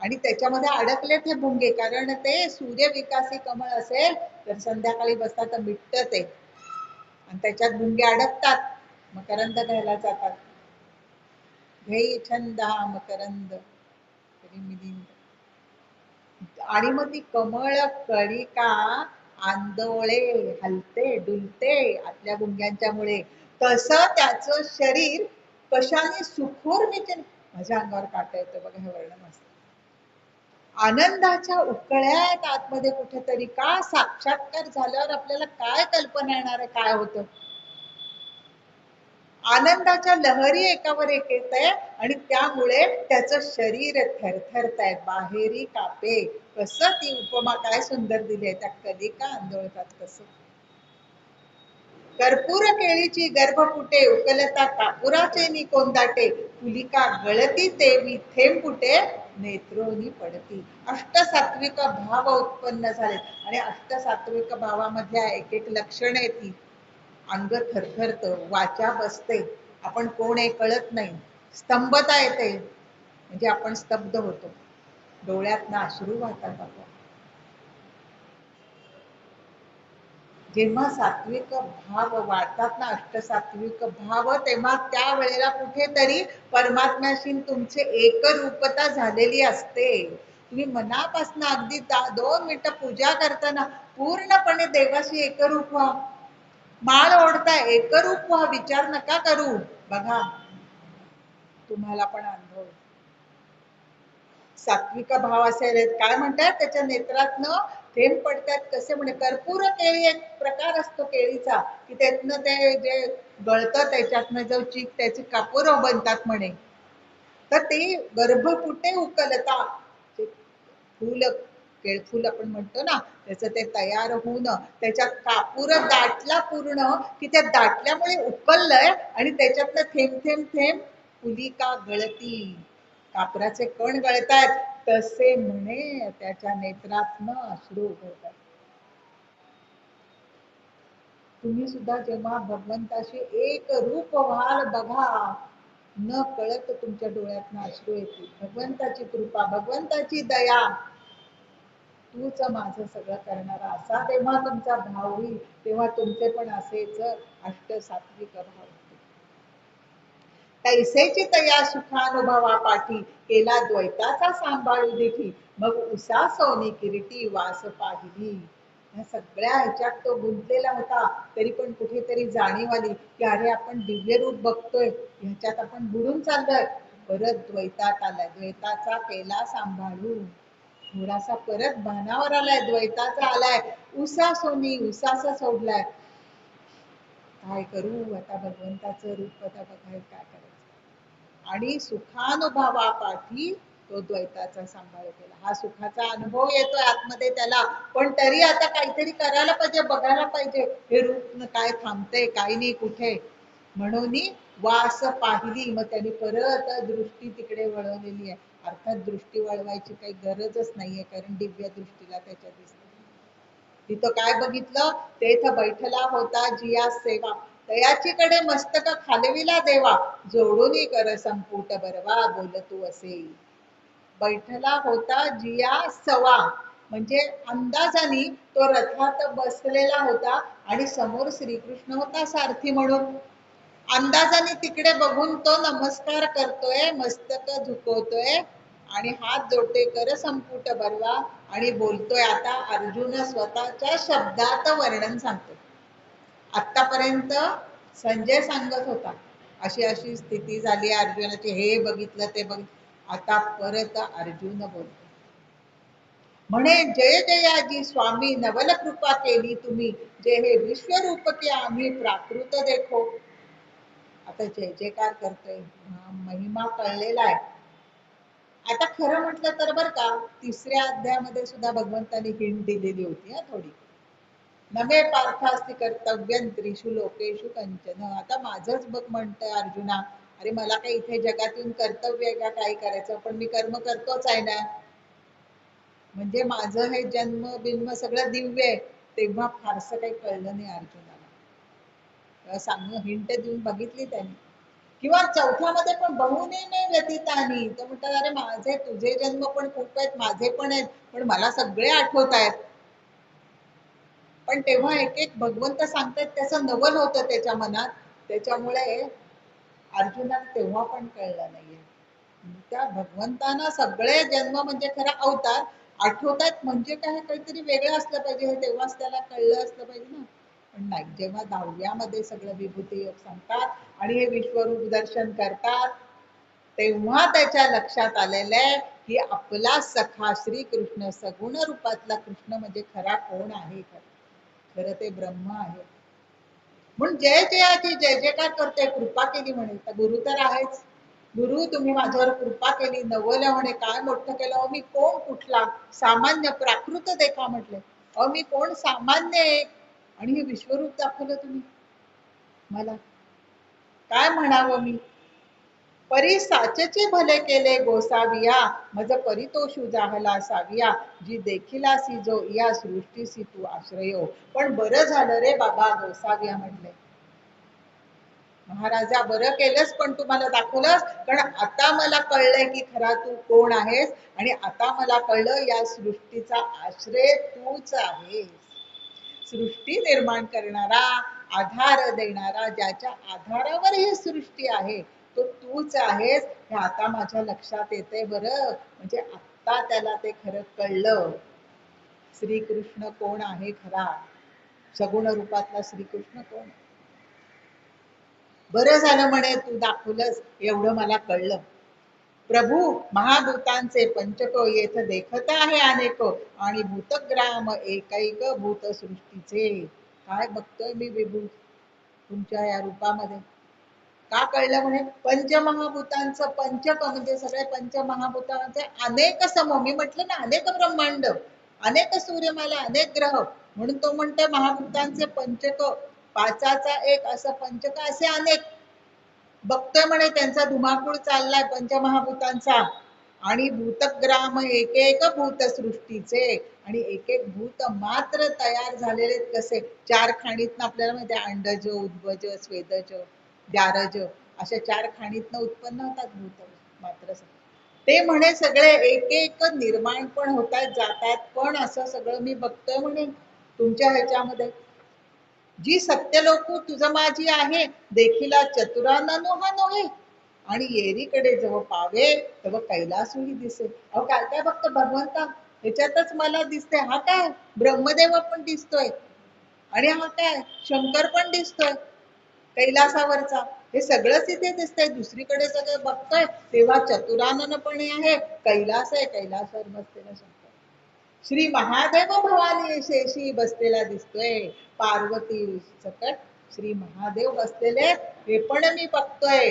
आणि त्याच्यामध्ये अडकलेत हे भुंगे. कारण ते सूर्यविकासी कमळ असेल तर संध्याकाळी बसतात तर मिटत ते आणि त्याच्यात भुंगे अडकतात, मकरंद घ्यायला जातात. घेई छंद हा मकरंद आणि मग ती कमळ कळिका आंदोळे, हलते डुलते आतल्या गुंग्यांच्या मुळे. तसं त्याचं शरीर कशाने सुखोर विचन. माझ्या अंगावर काटा येतो बघा हे वर्णन असतं. आनंदाच्या उकळ्यात आतमध्ये कुठेतरी. का साक्षात्कार झाल्यावर आपल्याला काय कल्पना येणार आहे काय होतं. आनंदाच्या लहरी एकावर एक येत आहे आणि त्यामुळे त्याचं शरीर थरथरत आहे, बाहेरी कापे. कसं ती उपमा काय सुंदर दिली आहे त्या कलिका आंदोलतात तसं. कर्पूर केळीची गर्भ फुटे उकलता कापुराचे नि कोंदाटे पुलिका गळती तेवी थेंब फुटे नेत्रोनी पडती. अष्टसात्विक भाव उत्पन्न झाले आणि अष्टसात्विक भावामधल्या एक एक लक्षण येतील. अंग थरथरत, वाचा बसते, आपण कोण आहे कळत नाही, स्तंभता येते म्हणजे आपण स्तब्ध होतो, डोळ्यातनं अश्रू वाहतात आपण. जेव्हा सात्विक भाव वाढतात ना, अष्टसात्विक भाव, तेव्हा त्या वेळेला कुठेतरी परमात्म्याशी तुमचे एकरूपता झालेली असते. तुम्ही मनापासून अगदी 2 मिनिटं पूजा करताना पूर्णपणे देवाशी एकरूप व्हा. माळ ओढता एकरूप व्हा, विचार नका करू. बघा तुम्हाला पण अनुभव. सात्विक भाव असेल काय म्हणतात त्याच्या नेत्रातनं थेंब पडतात. कसे म्हणजे कर्पूर केळी एक प्रकार असतो केळीचा की त्यातनं ते जे गळतं त्याच्यातनं जो चीक त्याचे कापूर बनतात म्हणे. तर ते गर्भपुटे उकलता फूल, केळफूल आपण म्हणतो ना, त्याचं ते तयार होऊन त्याच्यात कापूर दाटला पूर्ण की त्या दाटल्यामुळे उकललंय आणि त्याच्यातलं थेंब थेंब थेंब पुलिका गळती, कापराचे कण गळतायत तसे म्हणे त्याच्या नेत्रातनं अश्रू होतात. तुम्ही सुद्धा जेव्हा भगवंताशी एक रूप व्हाल बघा, न कळत तुमच्या डोळ्यातनं अश्रू येतील. भगवंताची कृपा, भगवंताची दया, तूच माझं सगळं करणारा असा तेव्हा तुमचा भाव होईल. तेव्हा तुमचे पण असेच अष्ट सात्विक भाव. तैसेची तया सुखानुभवा पाठी केला द्वैताचा सांभाळू देखी मग उसा सोनी किरीटी वास पाहिली. या सगळ्या ह्याच्यात तो गुंतलेला होता तरी पण कुठेतरी जाणीव आली की अरे आपण दिव्य रूप बघतोय ह्याच्यात आपण बुडून चाललोय. परत द्वैतात आलाय, द्वैताचा केला सांभाळू, थोडासा परत भानावर आलाय, द्वैताचा आलाय. उसा सोनी उसासा सोडलाय. काय करू आता, भगवंताचं रूप आता बघायचं काय करायचं. आणि सुखानुभवापाठी तो द्वैताचा सांभाळ केला. हा सुखाचा अनुभव येतोय आतमध्ये त्याला, पण तरी आता काहीतरी करायला पाहिजे, बघायला पाहिजे हे रूप काय थांबते काही नाही कुठे. म्हणून वास पाहिली, मग त्यांनी परत दृष्टी तिकडे वळवलेली आहे. अर्थात दृष्टी वळवायची काही गरजच नाहीये कारण दिव्य दृष्टीला त्याच्या दिसत. तिथं काय बघितलं, तेथ बैठला होता जिया सेवा तयाचीकडे मस्तक खालविला देवा जोडून कर संपुट बरवा बोलतू असे. बैठला होता जिया सवा म्हणजे अंदाजाने तो रथात बसलेला होता आणि समोर श्रीकृष्ण होता सारथी म्हणून. अंदाजाने तिकडे बघून तो नमस्कार करतोय, मस्तक झुकवतोय आणि हात जोडते कर संपुट बरवा आणि बोलतोय. आता अर्जुन स्वतःच्या शब्दात वर्णन सांगतो. आतापर्यंत संजय सांगत होता अशी अशी स्थिती झाली अर्जुनाची, हे बघितलं ते बघितलं. आता परत अर्जुन बोलतो. म्हणे जय जयाजी स्वामी नवल कृपा केली तुम्ही, जे हे विश्वरूप की आम्ही प्राकृत देखो. आता जय जयकार करतोय, महिमा कळलेला आहे. आता खरं म्हटलं तर बर का, तिसऱ्या अध्यायामध्ये सुद्धा भगवंतांनी हिंट दिलेली होती थोडी. नमे पार्थास्ति कर्तव्यं त्रिषु लोकेषु कंचन. आता माझंच बघ म्हणतंय अर्जुना, अरे मला काही इथे जगात येऊन कर्तव्य आहे का काय करायचं, पण मी कर्म करतोच आहे ना. म्हणजे माझं हे जन्म बिन्म सगळं दिव्य आहे. तेव्हा फारसं काही कळलं नाही अर्जुनाला. सांगून हिंट देऊन बघितली त्यांनी. किंवा चौथ्यामध्ये पण बहुने नाही व्यतीतानी, तर म्हणतात अरे माझे तुझे जन्म पण खूप आहेत, माझे पण आहेत, पण मला सगळे आठवत आहेत. पण तेव्हा एक एक भगवंत सांगतात त्याचं नवल होतं त्याच्या मनात, त्याच्यामुळे अर्जुनाला तेव्हा पण कळलं नाहीये. त्या भगवंतांना सगळे जन्म म्हणजे खरा अवतार आठवतात, म्हणजे काय काहीतरी वेगळं असलं पाहिजे, हे तेव्हाच त्याला कळलं असलं पाहिजे ना. पण नाही, जेव्हा 10व्यामध्ये सगळं विभूती योग सांगतात आणि हे विश्वरूप दर्शन करतात, तेव्हा त्याच्या लक्षात आलेलं आहे की आपला सखा श्री कृष्ण, सगुण रूपातला कृष्ण म्हणजे खरा कोण आहे. खरं ते ब्रह्म आहे. म्हणून जय जयाची जय जयकार करतोय, कृपा केली म्हणे. तर गुरु तर आहेच. गुरु तुम्ही माझ्यावर कृपा केली, नवलं म्हणे, काय मोठं केलं. अहो मी कोण, कुठला सामान्य प्राकृत देखा म्हटले. अहो मी कोण, सामान्य आहे, आणि हे विश्वरूप दाखवलं तुम्ही मला. काय म्हणावं मी. परी साचेचे भले केले गोसाविया, मज परितोषू जाहला साविया, जी देखीलासी जो या सृष्टीसी तू आश्रयो. पण बरं झालं रे बाबा गोसाविया म्हटले, महाराजा बरं केलंस, पण तू मला दाखवलंस, कारण आता मला कळलंय की खरा तू कोण आहेस, आणि आता मला कळलं या सृष्टीचा आश्रय तूच आहेस. सृष्टी निर्माण करणारा, आधार देणारा, ज्याच्या आधारावर ही सृष्टी आहे तो तूच आहेस, हे आता माझ्या लक्षात येते बरं. म्हणजे आता त्याला ते खरं कळलं, श्रीकृष्ण कोण आहे खरा, सगुण रूपातला श्रीकृष्ण कोण. बरं झालं म्हणे तू दाखवलंस, एवढं मला कळलं. प्रभू महाभूतांचे पंचको येथ देखत आहे अनेक, आणि भूतग्राम एकैक भूत सृष्टीचे. काय बघतोय मी विभू तुमच्या या रूपामध्ये. का कळलं म्हणे, पंचमहाभूतांचं पंचक म्हणजे सगळे पंचमहाभूतांचे अनेक सम, मी म्हटलं ना अनेक ब्रह्मांड, अनेक सूर्यमाला, अनेक ग्रह, म्हणून तो म्हणतोय महाभूतांचे पंचक, पाचाचा एक, असं पंचक असे अनेक. बघतोय म्हणे त्यांचा धुमाकूळ चाललाय पंचमहाभूतांचा, आणि भूतग्राम एक एक भूत सृष्टीचे, आणि एक एक भूत मात्र तयार झालेले कसे, चार खाणीतनं आपल्याला माहिती आहे, अंडज उद्भज स्वेदज द्यारज, अशा चार खाणीतनं उत्पन्न होतात भूत मात्र. ते म्हणे सगळे एक एक निर्माण पण होतात जातात, पण असं सगळं मी बघतोय म्हणे तुमच्या ह्याच्यामध्ये. जी सत्यलोकू तुझ माझी आहे, देखीला चतुरांना नोहा नव्हे, आणि येरीकडे जेव्हा पावे तेव्हा कैलासही दिसे. अहो काय काय बघतो भगवंता, ह्याच्यातच मला दिसते. हा काय ब्रह्मदेव पण दिसतोय, आणि हा काय शंकर पण दिसतोय कैलासावरचा, हे सगळंच इथे दिसतंय. दुसरीकडे सगळं बघतोय तेव्हा चतुरानन पण आहे, कैलास आहे, कैलासावर बसलेला शंकर. श्री महादेव भवानी शेषी बसलेला दिसतोय, पार्वती सकट श्री महादेव बसलेले हे पण मी बघतोय.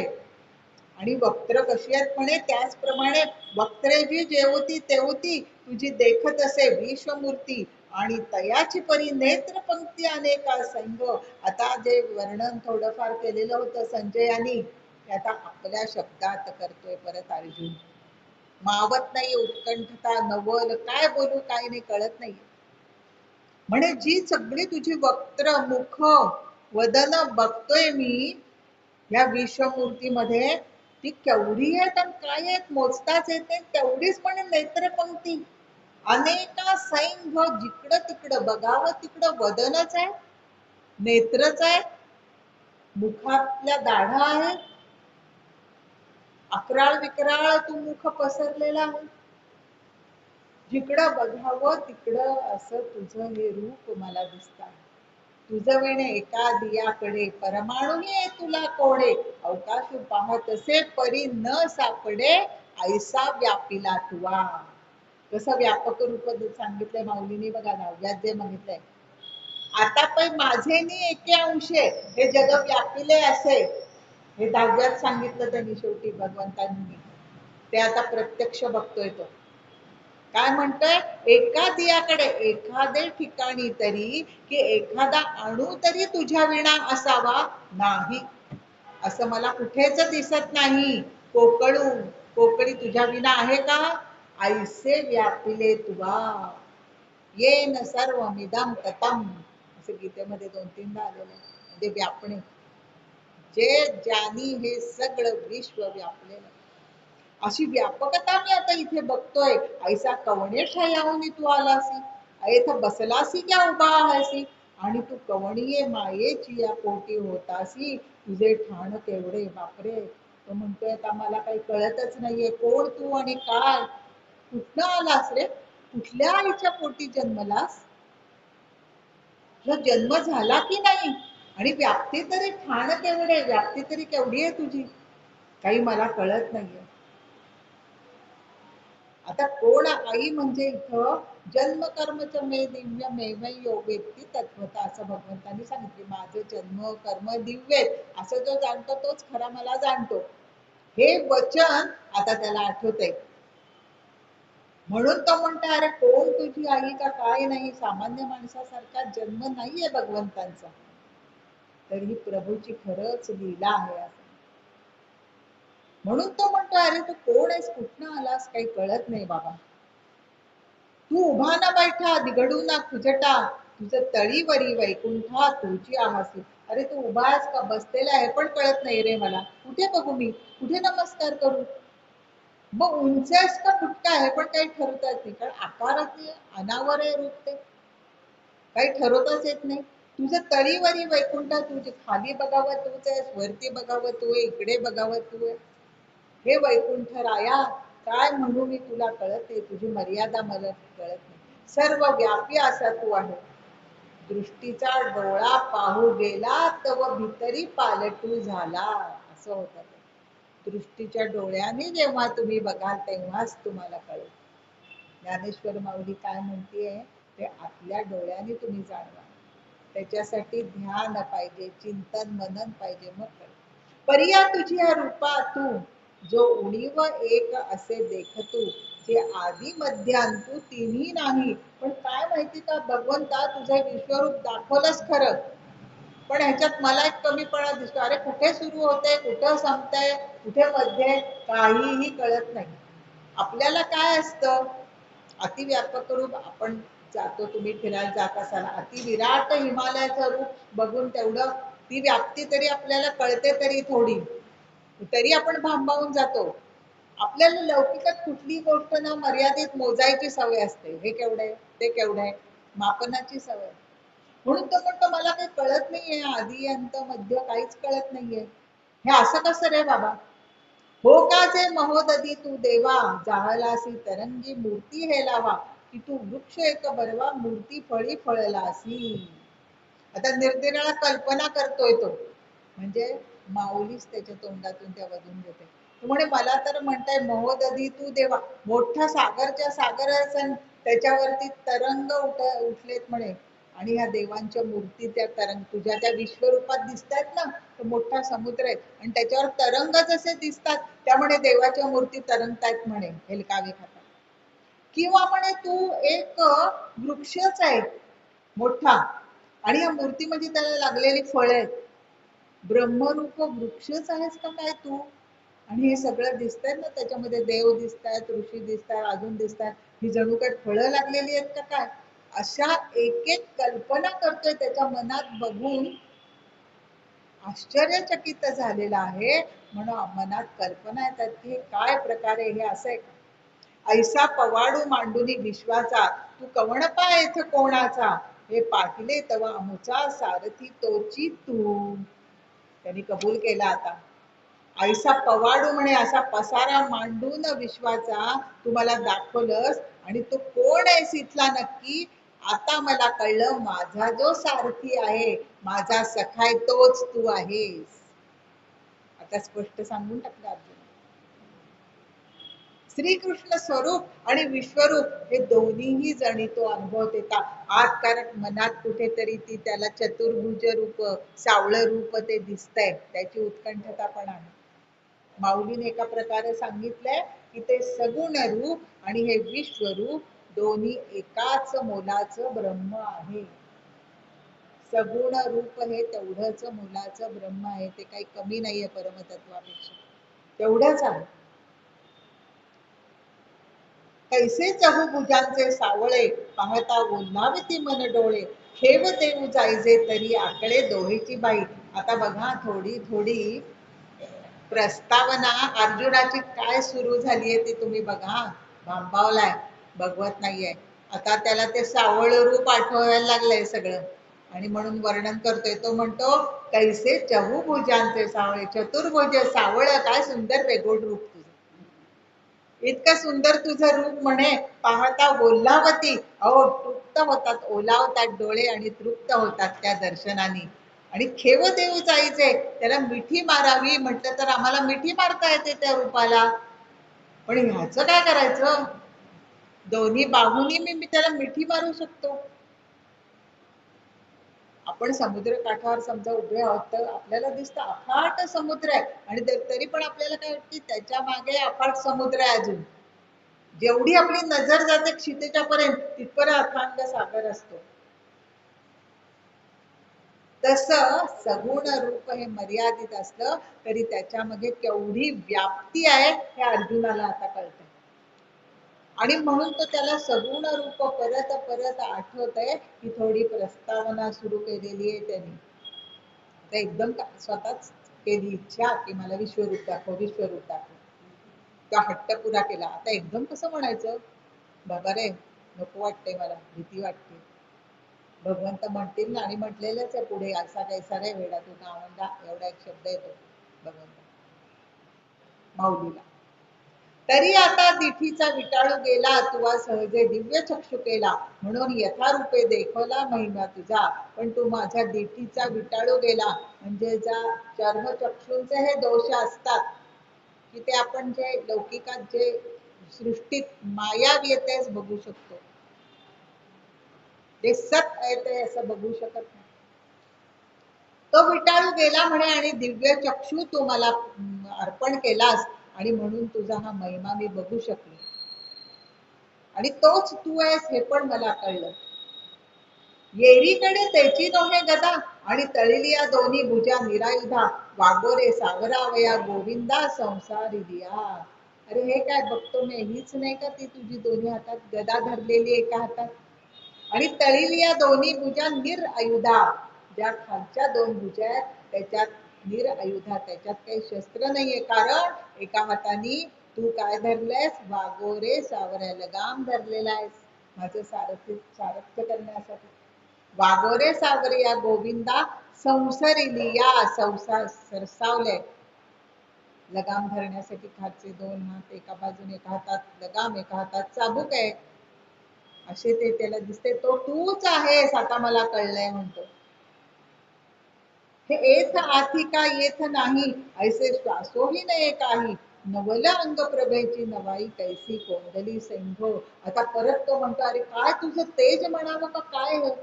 आणि वक्त्र कशी आहेत म्हणे, त्याचप्रमाणे वक्त्रे जी जेवती तेवती तुझी देखत असे विश्वमूर्ती, आणि तयाची परी नेत्र पंक्ती अनेका संग. आता जे वर्णन थोडंफार केलेलं होतं संजयानी, ते आता आपल्या शब्दात करतोय परत अर्जुन. मावत नाही उत्कंठता, नवल काय बोलू काय नाही कळत नाही. म्हणे जी सगळी तुझी वक्त्र मुख वदन बघतोय मी या विश्वमूर्तीमध्ये, ती केवढी आहेत आणि काय आहेत मोजताच येते, तेवढीच पण नेत्रपंक्ती अनेका सैंघ, जिकडं तिकडं बघावं तिकडं वदनच आहे, नेत्रच आहे, मुखातल्या दाढा आहेत, अकराळ विक्राळ तू मुख पसरलेला आहे, जिकडं बघावं तिकडं असं तुझं हे रूप मला दिसत आहे. तुझं वेणे एका दियाकडे परमाणुही आहे तुला कोडे, अवकाश पाहत असे परी न सापडे ऐसा व्यापिला तुवा. कसं व्यापक रूप सांगितलंय माऊलीने बघा, नवव्यात जे सांगितलंय, आता पण माझे नि एके अंशे हे जग व्यापिले असे, हे 10व्यात सांगितलं त्यांनी शेवटी भगवंतांनी. ते आता प्रत्यक्ष बघतोय तो. काय म्हणतोय, एका दियाकडे एखादे ठिकाणी तरी, की एखादा अणू तरी तुझ्या विना असावा नाही, असं मला कुठेच दिसत नाही. कोकळू कोकळी तुझ्या विना आहे का? ऐसे व्यापिले तुवा, येन सर्वमिदं ततं, असं गीतेमध्ये 2-3दा आलेलं आहे. म्हणजे व्यापणे, जे ज्यानी हे सगळं विश्व व्यापलेलं. अशी व्यापकता मी आता इथे बघतोय. ऐसा कवणे ठयावनी तू आलासी, इथं बसलासी क्या उभा आहेसी, आणि तू कवणीये मायेची या पोटी होतासी, तुझे ठाण केवढे बापरे. तो म्हणतोय आता मला काही कळतच नाहीये, कोण तू आणि काय, कुठनं आलास रे, कुठल्या आईच्या पोटी जन्मलास, तुझा जन्म झाला की नाही, आणि व्याप्ती तरी ठाण केवढे, व्याप्ती तरी केवढी आहे तुझी, काही मला कळत नाहीये. आता कोण आई म्हणजे इथं जन्म कर्मच मे दिव्य मेवयो वेत्ती तत्वता, असं भगवंतांनी सांगितले. माझे जन्म कर्म दिव्य असं जो जाणतो तोच खरा मला जाणतो, हे वचन आता त्याला आठवतंय. म्हणून तो म्हणतो, अरे कोण तुझी आई का काय नाही, सामान्य माणसासारखा जन्म नाहीये भगवंतांचा, तर ही प्रभूची खरंच लीला आहे असं. म्हणून तो म्हणतो, अरे तू कोण आहेस, कुठनं आलास, काही कळत नाही बाबा. तू उभा ना बैठा दिगडू ना खुजटा, तुझं तळीवरी वैकुंठा तुझी आहासी. अरे तू उभा आहेस का बसलेला आहे पण कळत नाही रे मला, कुठे बघू मी, कुठे नमस्कार करू, मग उंच आहेस का फुटका आहे पण काही ठरवता येत नाही, कारण आकाराचे अनावर आहे रूप, ते काही ठरवताच येत नाही. तुझं तळीवरी वैकुंठ, तुझे खाली बघावं तूच आहेस, वरती बघावं तू आहे, इकडे बघावं तू आहे. हे वैकुंठ राया, काय म्हणू मी तुला, कळत नाही, तुझी मर्यादा मला कळत नाही. सर्व व्यापी असा तू आहे, दृष्टीचा डोळा पाहू गेला तव भीतरी पालटू झाला, असं होतं. दृष्टीच्या डोळ्याने जेव्हा तुम्ही बघाल तेव्हाच तुम्हाला कळेल. ज्ञानेश्वर माऊली काय म्हणतीये, ते आतल्या डोळ्याने तुम्ही जाणवा. त्याच्यासाठी ध्यान पाहिजे, चिंतन मनन पाहिजे, मग कळेल. परिया तुझ्या रूपा तू, जो उणीव एक असे देखतू, जे आधी मध्यांतू तिन्ही नाही. पण काय माहिती का भगवंता, तुझे विश्वरूप दाखवलंच खरं, पण ह्याच्यात मला एक कमीपणा दिसतो. अरे कुठे सुरू होते, कुठं संपतंय, कुठे मध्ये, काहीही कळत नाही. आपल्याला काय असतं, अतिव्यापक रूप आपण जातो, तुम्ही फिरायला जात असाल, अतिविराट हिमालयाचं रूप बघून तेवढं ती व्याप्ती तरी आपल्याला कळते तरी थोडी, तरी आपण भांबावून जातो. आपल्याला लौकिकात कुठली गोष्ट ना मर्यादित मोजायची सवय असते, हे केवढे ते केवढे, मापनाची सवय. म्हणून तो म्हणतो मला काही कळत नाहीये, आधी अंत मध्य काहीच कळत नाहीये, हे असं कसं रे बाबा. हो का जे महोदधी तू देवा, जाहलासी तरंगी मूर्ती हे लावा, की तू वृक्ष एक बरवा मूर्ती फळी फळलासी. आता निरनिराळ्या कल्पना करतोय तो, म्हणजे माऊलीच त्याच्या तोंडातून त्या वधून घेते. तू म्हणे मला तर म्हणताय महोदधी तू देवा, मोठ्या सागरच्या सागर त्याच्यावरती तरंग उठलेत म्हणे, आणि ह्या देवांच्या मूर्ती त्या तरंग तुझ्या त्या विश्वरूपात दिसतात ना, तो मोठा समुद्र आहे आणि त्याच्यावर तरंग जसे दिसतात, त्यामुळे देवाच्या मूर्ती तरंगतायत म्हणे, हेलकावे खातात. किंवा म्हणे तू एक वृक्षच आहे मोठा, आणि ह्या मूर्ती म्हणजे त्याला लागलेली फळ आहेत, ब्रह्मरूप वृक्षच आहेस का काय तू, आणि हे सगळं दिसतंय ना, त्याच्यामध्ये देव दिसतात, ऋषी दिसतात, अजून दिसतात, ही जणू काय फळं लागलेली आहेत का काय. अशा एक एक कल्पना करतोय, त्याच्या मनात बघून आश्चर्यचकित झालेला आहे. म्हणून मनात कल्पना येतात की काय प्रकारे हे असे, ऐसा पवाडू मांडुनी विश्वाचा, तू कवण पाय येथ कोणाचा, हे पाहिले तवा अमुचा सारथी तोची तू. त्यांनी कबूल केला. आता ऐसा पवाडू म्हणे, असा पसारा मांडून विश्वाचा तुम्हाला दाखवलंस, आणि तो कोण आहेस इथला नक्की, आता मला कळलं, माझा जो सारथी आहे, माझा सखाय तोच तू आहेस. आता स्पष्ट सांगून टाकलं अर्जुन. श्रीकृष्ण स्वरूप आणि विश्वरूप हे दोन्हीही जणी तो अनुभवत येतात आत, कारण मनात कुठेतरी ती त्याला चतुर्भुज रूप, सावळं रूप ते दिसतंय, त्याची उत्कंठता पण आहे. माऊलीने एका प्रकारे सांगितलंय की ते सगुण रूप आणि हे विश्वरूप दोन्ही एकाच मोलाचं ब्रह्म आहे. सगुण रूप हे तेवढंच मोलाचं ब्रह्म आहे, ते काही कमी नाहीये परमतत्वापेक्षा, तेवढंच आहे. कैसे चहूभुजांचे सावळे पाहता ओल्हाविती मन डोळे, खेव देऊ जायजे तरी आकडे दोहेची बाई. आता बघा थोडी थोडी प्रस्तावना अर्जुनाची काय सुरू झालीये ती तुम्ही बघा. भांबावलाय, बघवत नाहीये. आता त्याला ते सावळ रूप आठवायला लागलंय सगळं, आणि म्हणून वर्णन करतोय. तो म्हणतो कैसे चहूभुजांचे सावळे, चतुर्भुज सावळ, काय सुंदर वेगोड रूप तुझं, इतकं सुंदर तुझं रूप म्हणे. पाहता ओल्हावती, अहो तृप्त होतात, ओलावतात डोळे आणि तृप्त होतात त्या दर्शनाने. आणि खेव देऊ जायचे, त्याला मिठी मारावी म्हटलं तर आम्हाला मिठी मारता येते त्या रूपाला, पण ह्याचं काय करायचं? दोन्ही बाहूंनी मी त्याला मिठी मारू शकतो. आपण समुद्र काठावर समजा उभे आहोत तर आपल्याला दिसतं अफाट समुद्र आहे, आणि तरी पण आपल्याला काय वाटते त्याच्या मागे अफाट समुद्र आहे अजून. जेवढी आपली नजर जाते क्षितिजापर्यंत तिथपर्यंत अथांग सागर असतो. तसं सगुण रूप हे मर्यादित असलं तरी त्याच्यामध्ये केवढी व्याप्ती आहे हे अर्जुनाला आता कळतं. आणि म्हणून तो त्याला सगुण रूप परत परत आठवत आहे. ही थोडी प्रस्तावना सुरू केलेली आहे त्यांनी. आता एकदम स्वतःच केली इच्छा की मला विश्वरूप दाखव, विश्वरूप दाखव, त्या हट्ट पुरा केला. आता एकदम कसं म्हणायचं? बाबा रे, नको वाटते, मला भीती वाटते. भगवंत म्हणतील ना, आणि म्हटलेलंच आहे पुढे, असा कैसा रे वेडा तू नावंदा, एवढा एक शब्द येतो भगवंत माऊलीला. तरी आता दिठीचा विटाळू गेला, तुवा सहजे दिव्य चक्षु केला, म्हणून यथारूपे देखवला महिमा तुझा. पण तू माझ्या दिठीचा विटाळू गेला, म्हणजे ज्या चर्मचक्षूंचे हे दोष असतात की ते आपण जे लौकिकात जे सृष्टीत मायावी येतेच बघू शकतो, ते सत येते असं बघू शकत नाही. तो विटाळू गेला म्हणे, आणि दिव्य चक्षु तू मला अर्पण केलास, आणि म्हणून तुझा हा महिमा मी बघू शकलो, आणि तोच तू आहेस हे पण मला कळलं. येरीकडे त्याची नोहे गदा, आणि तळिली या दोन्ही भुजा निरायुधा, वागोरे सागरावया गोविंदा संसारी दिया. अरे हे काय बघतो मी, हीच नाही का ती तुझी दोन्ही हातात गदा धरलेली एका हातात, आणि तळिली या दोन्ही भुजा निरायुधा, ज्या खालच्या दोन भुजा आहेत त्याच्यात निरायुधा, त्याच्यात काही शस्त्र नाहीये, कारण एका हाताने तू काय धरलंयस? वागोरे सावऱ्या लगाम धरलेला आहेस माझं सारथ्य करण्यासाठी. वागोरे सावरे या गोविंदा संसारिली, या संसार सरसावले लगाम धरण्यासाठी. खालचे दोन हात, एका बाजूने एका हातात लगाम, एका हातात चाबूक आहे, असे ते त्याला दिसते. तो तूच आहेस आता मला कळलंय म्हणतो. हे एथ आथी का येथ नाही, ऐसे श्वासोही नये काही, नवल अंग प्रभेची नवाई कैसी कोंदली सैंधो. आता परत तो म्हणतो, अरे काय तुझं तेज म्हणावं का काय हो,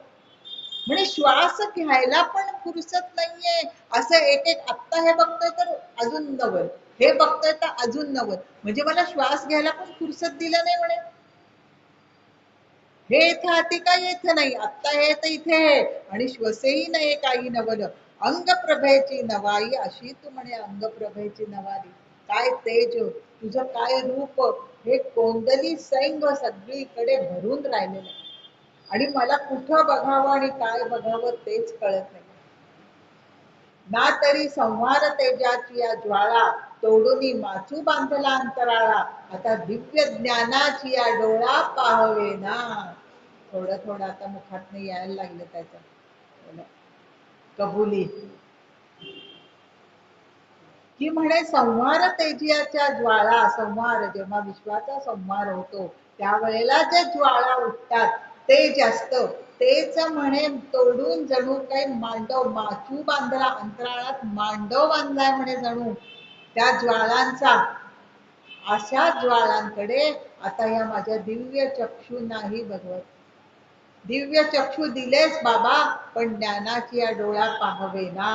म्हणे श्वास घ्यायला पण फुरसत नाहीये. असं एक एक, आत्ता हे बघतोय तर अजून नवल, हे बघतोय तर अजून नवल, म्हणजे मला श्वास घ्यायला पण फुरसत दिलं नाही म्हणे. हे इथं हाती काय येत नाही, आत्ता हे तर इथे आहे, आणि श्वसेही नाही काही नवल, अंगप्रभेची नवाई अशी तू म्हणे. अंगप्रभेची नवाई, काय तेज तुझं, काय रूप, हे कोंदली सैंग सगळीकडे भरून राहिलेलं, आणि मला कुठं बघावं आणि काय बघावं तेच कळत नाही. ना तरी संहार तेजाची या ज्वाळा, तोडूनी माचू बांधला अंतराळा, आता दिव्य ज्ञानाची या डोळा पाहवे ना. थोडं थोडं आता मुखात नाही यायला लागलं त्याचं कबुली, की म्हणे संहार तेजियाच्या ज्वाळा, संहार जेव्हा विश्वाचा संहार होतो त्यावेळेला जे ज्वाळा उठतात ते जास्त, तेच म्हणे तोडून जणू काही मांडव, माचू बांधला अंतराळात, मांडव बांधलाय म्हणे जणू त्या ज्वाळांचा. अशा ज्वाळांकडे आता या माझ्या दिव्य चक्षु नाही बघवत. दिव्य चक्षु दिलेस बाबा, पण ज्ञानाची या डोळा पाहवेना.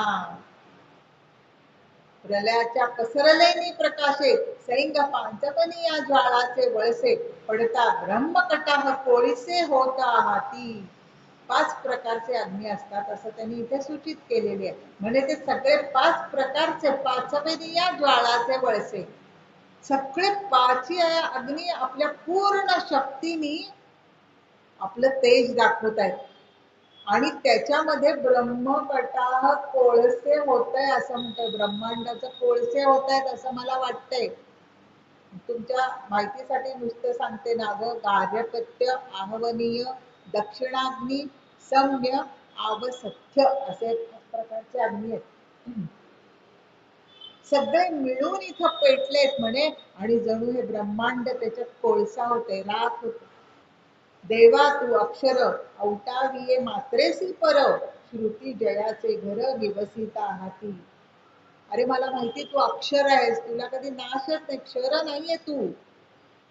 प्रलयाच्या पसरलेनी प्रकाशे, सैंग पांचपणी या ज्वाळाचे वळसे, पडता ब्रह्मकटाह कोळीसे होता हाती. 5 प्रकारचे अग्नी असतात असं त्यांनी इथे सूचित केलेले आहे. म्हणजे ते सगळे 5 प्रकारचे पाचवेनी या ज्वाळाचे वळसे, सगळे 5 अग्नी आपल्या पूर्ण शक्तीने आपलं तेज दाखवत आहेत. आणि त्याच्यामध्ये ब्रह्मकटाह कोळसे होत आहे असं म्हणतंय. ब्रह्मांडाचं कोळसे होत आहेत असं मला वाटतंय. तुमच्या माहितीसाठी नुसतं सांगते ना ग. गार्हपत्य, आहवनीय, दक्षिणाग्नी, सम्य, आवसथ्य असे 5 प्रकारचे अग्नी आहेत. सगळे मिळून इथं पेटलेत म्हणे. आणि जणू हे ब्रह्मांड त्याच्यात कोळसा होते, राख होते. देवा तू अक्षर, औटाविये मात्रेसी पर, श्रुती जयाचे घर विवसिता हाती. अरे मला माहिती तू अक्षर आहेस, तुला कधी नाशच नाही, क्षर नाहीये तू.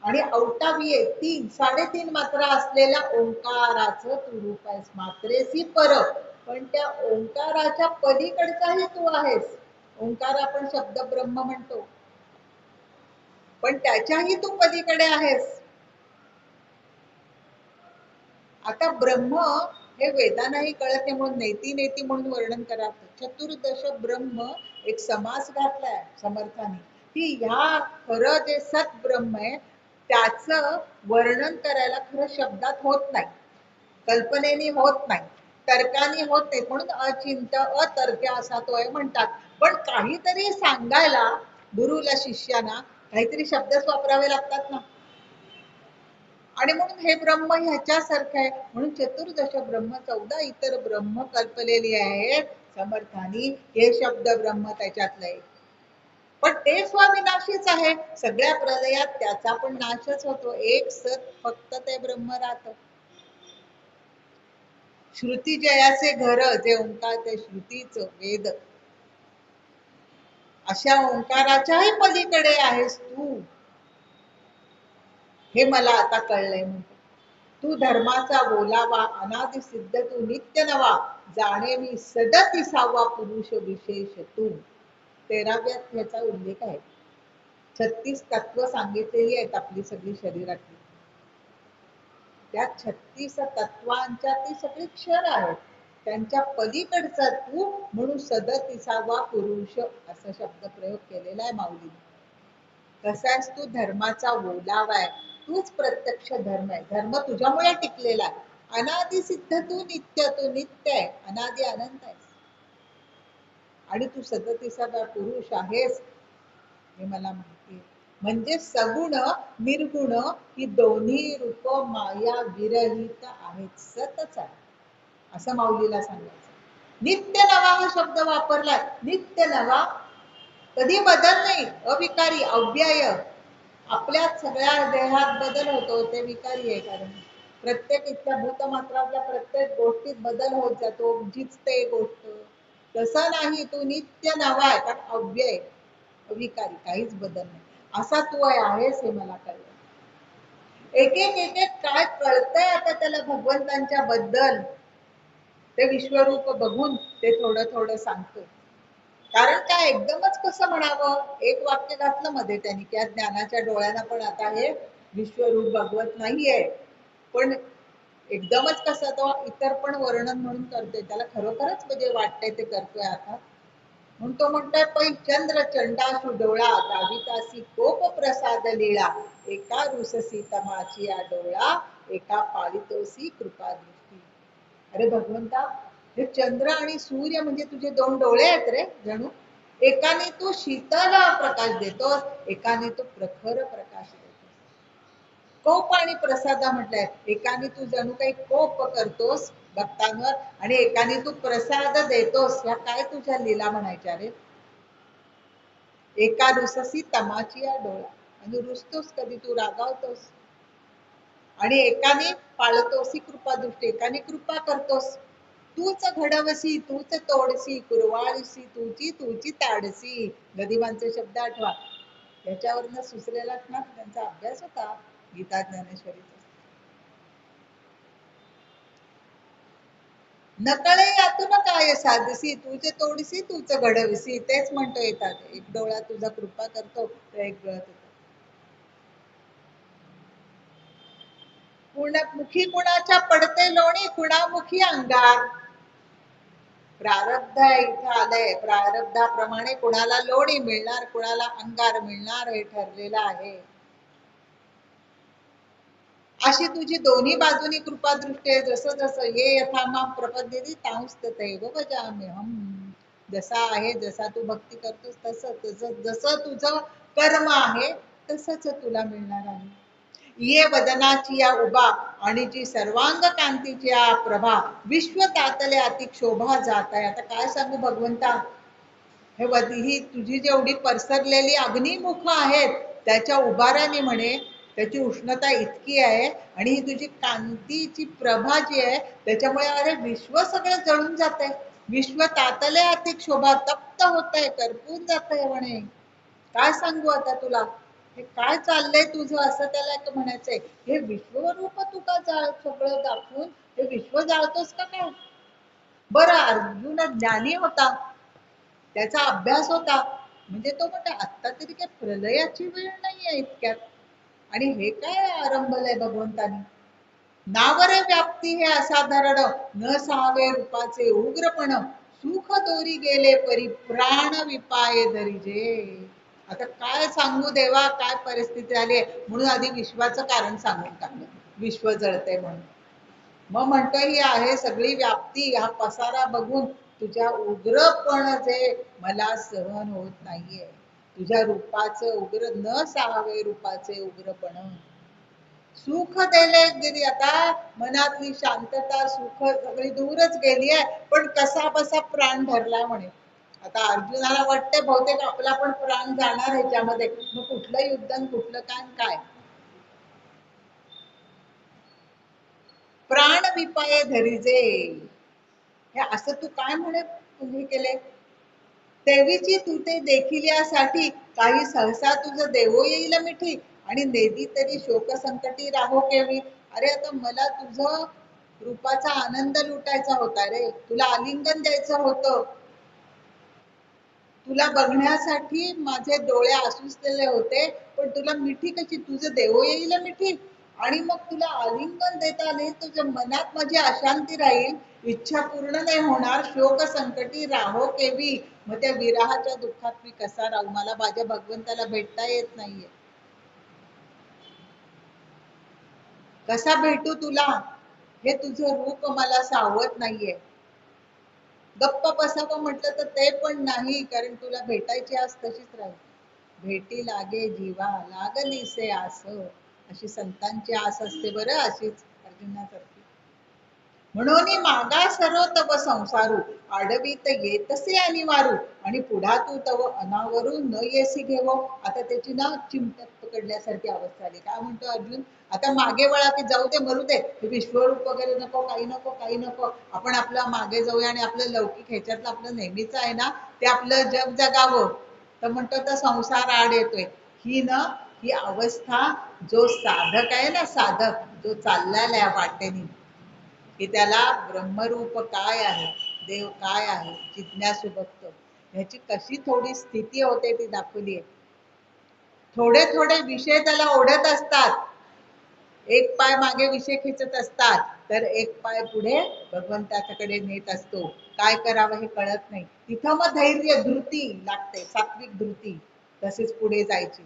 आणि औटाविये 3 3.5 मात्रा असलेल्या ओंकाराचं तू रूप आहेस. मात्रेसी पर, पण त्या ओंकाराच्या पलीकडचाही तू आहेस. ओंकार आपण शब्द ब्रह्म म्हणतो, पण त्याच्याही तू पलीकडे आहेस. आता ब्रह्म हे वेदांनाही कळत नाही म्हणून नेती नेती म्हणून वर्णन करावं. चतुर्दश ब्रह्म एक समास घातलाय समर्थाने, की ह्या खरं जे सत ब्रह्म आहे त्याचं वर्णन करायला खरं शब्दात होत नाही, कल्पनेने होत नाही, तर्काने होत नाही. म्हणून अचिंत अतर्क असा तो आहे म्हणतात. पण काहीतरी सांगायला गुरुला शिष्याना काहीतरी शब्दच वापरावे लागतात ना. आणि म्हणून हे ब्रह्म ह्याच्यासारखं आहे. म्हणून चतुर्दश ब्रह्म 14 इतर ब्रह्म कल्पलेली आहेत समर्थानी. हे शब्द ब्रह्म त्याच्यातलं आहे, पण ते स्वविनाशीच आहे. सगळ्या प्रलयात त्याचा पण नाशच होतो. एक सत फक्त ते ब्रह्म राहत. श्रुती जयाचे घर जे ओंकार, ते श्रुतीच वेद, अशा ओंकाराच्याही पलीकडे आहेस तू, हे मला आता कळलंय. म्हणतो तू धर्माचा बोलावा, अनादि सिद्ध तू नित्य नवा, जाणे मी सदतिसावा पुरुष विशेष तू. 13व्यात याचा उल्लेख आहे. 36 तत्व सांगितलेली आहेत आपली सगळी शरीरातली. त्या 36 तत्वांच्या ती सगळी क्षर आहेत. त्यांच्या पलीकडचा तू म्हणून सदतिसावा पुरुष असा शब्द प्रयोग केलेला आहे माऊलीने. कसाच तू धर्माचा ओलावा आहे. तूच प्रत्यक्ष धर्म आहे. धर्म तुझ्यामुळे टिकलेला आहे. अनादि सिद्ध तू नित्य आहे, अनादि अनंत आहे. आणि तू 37 पुरुष आहेस हे मला माहिती आहे. म्हणजे सगुण निर्गुण ही दोन्ही रूप माया विरहित आहेत, सतच आहे असं माऊलीला सांगायचं. नित्य नवा हा शब्द वापरलाय. नित्य नवा, कधी बदल नाही, अविकारी अव्यय. आपल्या सगळ्या देहात बदल होतो, ते विकारी आहे. कारण प्रत्येक इथल्या भूतमात्रातल्या प्रत्येक गोष्टीत बदल होत जातो, झिजते गोष्ट. तसं नाही, तू नित्य नवा आहे, कारण अव्यय अविकारी, काहीच बदल नाही. असा तू आहेस हे मला कळलं. एक एक एक एक काय कळतंय आता त्याला भगवंतांच्या बद्दल. ते विश्वरूप बघून ते थोडं थोडं सांगतोय. कारण काय एकदमच कसं म्हणावं. एक वाक्य घातलं मध्ये त्यांनी, त्या ज्ञानाच्या डोळ्यानं पण आता हे विश्वरूप बघवत नाहीये. पण एकदमच कसं तो इतर पण वर्णन म्हणून करतोय, त्याला खरोखरच म्हणजे वाटतंय ते करतोय आता. म्हणून तो म्हणतोय पै चंद्र चंडाशु डोळा, दावितासी कोप प्रसाद लीळा, एका रुससी तमाची या डोळा, एका पाळितोसी कृपा दृष्टी. अरे भगवंता, हे चंद्र आणि सूर्य म्हणजे तुझे 2 डोळे आहेत रे जणू. एकाने तू शीतल प्रकाश देतोस, एकाने तू प्रखर प्रकाश देतोस. कोप आणि प्रसाद म्हटलंय. एकाने तू जणू काही कोप करतोस भक्तांवर, आणि एकाने तू प्रसाद देतोस. या काय तुझ्या लीला म्हणायच्या रे. एका रुससी तमाची या डोळा, आणि रुसतोस कधी, तू रागावतोस. आणि एकाने पाळतोसी कृपा दृष्टी, एकाने कृपा करतोस. तूच घडवसी तूच तोडसी, कुरवाळसी तुची तुची ताडसी. गदिमांचे शब्द आठवा. याच्यावरनं सुचलेला ना त्यांचा अभ्यास होता गीता ज्ञानेश्वरीचा. नकळे यातून काय साधसी, तुझे तोडसी तूच घडविसी. तेच म्हणतो येतात, एक डोळा तुझा कृपा करतो तर एक डोळा तुझा. मुखी कुणाच्या पडते लोणी, कुणामुखी अंगार. प्रारब्ध इथं आलंय, प्रारब्धाप्रमाणे कुणाला लोणी मिळणार, कुणाला अंगार मिळणार, हे ठरलेलं आहे. अशी तुझी दोन्ही बाजूनी कृपा दृष्टी आहे. जसं जसं ये यथामाम प्रपद्येती तांस तथैव भजाम्यहम. जसा आहे, जसा तू भक्ती करतोस तसं तसं जसं तुझं कर्म आहे तसंच तुला मिळणार आहे. ये वदनाची या उभा आणि जी सर्वांग कांतीची या प्रभा, विश्व तातले अतिक शोभा जात आहे. आता काय सांगू भगवंता, हे ही तुझी जेवढी पसरलेली अग्निमुख आहेत त्याच्या उभाऱ्याने म्हणे, त्याची उष्णता इतकी आहे आणि ही तुझी कांतीची प्रभा जी आहे त्याच्यामुळे अरे विश्व सगळं जळून जात आहे. विश्व तातले अधिक शोभा, तप्त होत आहे, करपून जात आहे म्हणे. काय सांगू आता तुला, हे काय चाललंय तुझं, असं त्याला एक म्हणायचंय. हे विश्वरूप तू का सगळं दाखवून हे विश्व जाळतोस का काय? बरं, अर्जुन ज्ञानी होता, त्याचा अभ्यास होता, म्हणजे तो म्हणतो आत्ता तरी काय प्रलयाची वेळ नाहीये इतक्यात, आणि हे काय आरंभलंय भगवंतानी. नावरे व्याप्ती हे असाधारण, न सावे रूपाचे उग्रपण, सुख दोरी गेले परी प्राण विपाये धरिजे. आता काय सांगू देवा, काय परिस्थिती आली आहे. म्हणून आधी विश्वाचं कारण सांगून टाकलं, विश्व जळते म्हणून. मग म्हणतो ही आहे सगळी व्याप्ती, हा पसारा बघून तुझ्या उग्रपण जे मला सहन होत नाहीये. तुझ्या रूपाचं उग्र, न सावे रूपाचे उग्रपण. सुख दिले गेली, आता मनातली शांतता सुख सगळी दूरच गेली आहे, पण कसा बसा प्राण धरला म्हणे. आता अर्जुनाला वाटते बहुतेक आपला पण प्राण जाणार ह्याच्यामध्ये, मग कुठलं युद्ध कुठलं काय काय. प्राण विपाये धरिजे, हे असं तू काय म्हणे तुम्ही केले. देवीची तू ते देखील यासाठी, काही सहसा तुझं देवो येईल मिठी, आणि नेदी तरी शोक संकटी राहो केवी. अरे आता मला तुझं रूपाचा आनंद लुटायचा होता रे, तुला आलिंगन द्यायचं होतं, तुला बघण्यासाठी माझे डोळे आसुसलेले होते, पण तुला मिठी कशी, तुझं देव येईल मिठी, आणि मग तुला आलिंगन देता नाही, तुझ्या मनात माझी अशांती राहील, इच्छा पूर्ण नाही होणार, शोक संकटी राहो केवी. मग त्या विराहाच्या दुःखात मी कसा राहू, मला माझ्या भगवंताला भेटता येत नाहीये, कसा भेटू तुला, हे तुझं रूप मला सावत नाहीये. गप्प बसावं म्हटलं तर ते पण नाही, कारण तुला भेटायची आस तशीच राहील. भेटी लागे जीवा लागलीसे आस, अशी संतांची आस असते बरं, अशीच अर्जुनासारखी. म्हणून मागा सर्व तव संसारू, आडवीत येतसे अनिवारू, आणि पुढा तू तव अनावरू न येसी घेवो. आता त्याची ना चिमट्यात पकडल्यासारखी अवस्था आली. काय म्हणतो अर्जुन, आता मागे वळा की जाऊ दे मरू दे, विश्वरूप वगैरे नको, काही नको काही नको, आपण आपलं मागे जाऊया आणि आपलं लौकिक ह्याच्यातलं आपलं नेहमीच आहे ना ते आपलं जग जगावं. तर म्हणतो तर संसार आड येतोय. ही ना, ही अवस्था, जो साधक आहे ना, साधक जो चाललाय वाटेनी, की त्याला ब्रह्मरूप काय आहे, देव काय आहे, जिज्ञासू भक्त, ह्याची कशी थोडी स्थिती होते ती दाखवली आहे. थोडे थोडे विषय त्याला ओढत असतात, एक पाय मागे विषय खेचत असतात, तर एक पाय पुढे भगवंताच्याकडे नेत असतो. काय करावं हे कळत नाही, तिथं मग धैर्य धृती लागते, सात्विक धृती, तसेच पुढे जायची.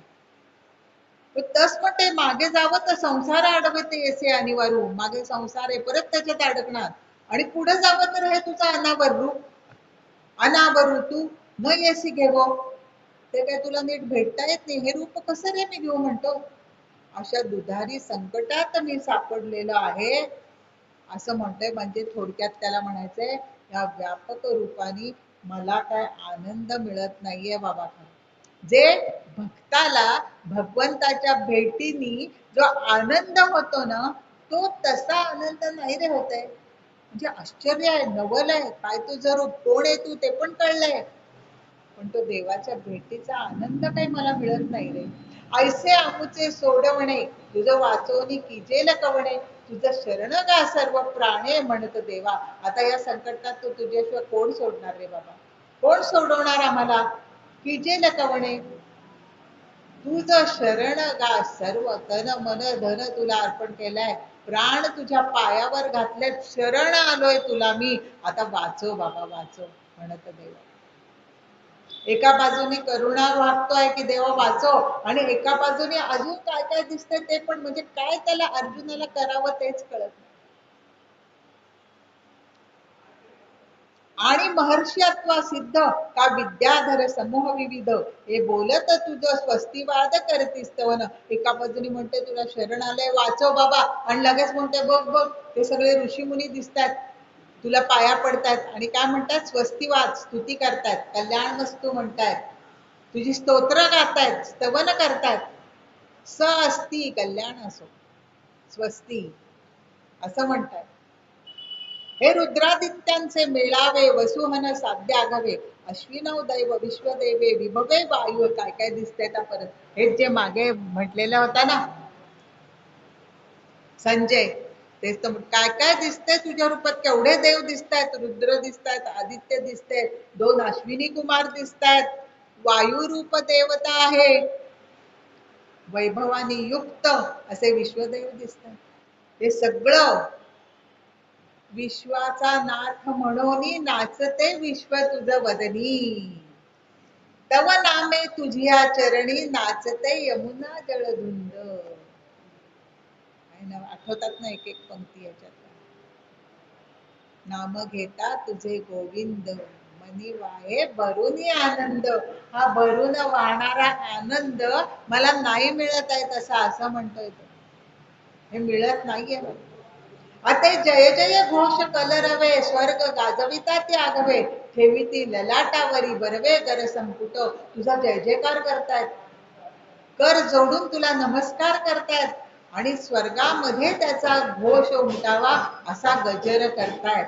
तस म्हणते मागे जावं तर संसार अडवते येसे अनिवार्य, मागे संसार आहे परत त्याच्यात अडकणार, आणि पुढे जावं तर हे तुझा अनावर रूप, अनावरू तू न येसी घेवो, ते काय तुला नीट भेटता येत नाही, हे रूप कसं रे मी घेऊ म्हणतो. अशा दुधारी संकटात मी सापडलेलो आहे, असं म्हणतोय. म्हणजे थोडक्यात त्याला म्हणायचंय, या व्यापक रूपाने मला काय आनंद मिळत नाहीये बाबा. जे भक्ताला भगवंताच्या भेटीनी जो आनंद होतो ना, तो तसा आनंद नाही रे होत आहे. म्हणजे आश्चर्य आहे, नवल आहे, काय तुझं रूप, कोण आहे तू ते पण कळलंय, पण तो देवाच्या भेटीचा आनंद काही मला मिळत नाही रे. ऐसे आमुचे सोडवणे तुझं वाचवणी किजेल कवणे, तुझं शरण गा सर्व प्राणे म्हणत देवा. आता या संकटात तू तुझ्याशिवाय कोण सोडणार रे बाबा, कोण सोडवणार आम्हाला. किजेल कवणे तुझं शरण गा सर्व तन मन धन तुला अर्पण केलंय, प्राण तुझ्या पायावर घातले, शरण आलोय तुला मी, आता वाचव बाबा वाचव म्हणत देवा. एका बाजूने करुणा वाटतोय की देवा वाचव, आणि एका बाजूने अजून काय काय दिसतंय ते पण, म्हणजे काय त्याला अर्जुनाला करावं तेच कळत नाही. आणि महर्षित्वा सिद्ध का विद्याधर समूह विविध, हे बोलत तुझं स्वस्तिवाद करतीस तवन. एका बाजूने म्हणते तुला शरण आलंय वाचव बाबा, आणि लगेच म्हणते बघ बघ ते सगळे ऋषीमुनी दिसतात तुला पाया पडतात आणि काय म्हणतात, स्वस्तिवाद स्तुती करतात, कल्याण वस्तू म्हणतात, तुझी स्तोत्र गातायत, स्तवन करतात. स अस्ति कल्याण असो, स्वस्ती असं म्हणतात. हे रुद्रादित्यांचे मेळावे वसुहन साध्य आघावे, अश्विनव दैव विश्वदेवे विभवे वायू, काय काय दिसतंय त्या परत. हे जे मागे म्हटलेलं होता ना संजय, तेच तर काय काय दिसतंय तुझ्या रूपात, केवढे देव दिसतायत, रुद्र दिसतायत, आदित्य दिसतायत, दोन अश्विनी कुमार दिसतायत, वायू रूप देवता आहे, वैभवानी युक्त असे विश्वदेव दिसतात. हे सगळं विश्वाचा नाथ म्हणून नाचते विश्व तुझ वदनी, तव नामे तुझ्या चरणी नाचते यमुना जळधुंद. आठवतात ना एक एक पंक्ती याच्यात. नाम घेता तुझे गोविंद, मनी वाहे भरून आनंद. हा भरून वाहणारा आनंद मला नाही मिळत आहे तसा, असं म्हणतोय तो. हे मिळत नाहीये. अते जय जय घोष कलरवे, स्वर्ग गाजविता ते आगवे, ठेविती ललाटावरी बरवे कर संपुट. तुझा जय जयकार करतायत, कर जोडून तुला नमस्कार करतायत, आणि स्वर्गामध्ये त्याचा घोष उमटावा असा गजर करतायत.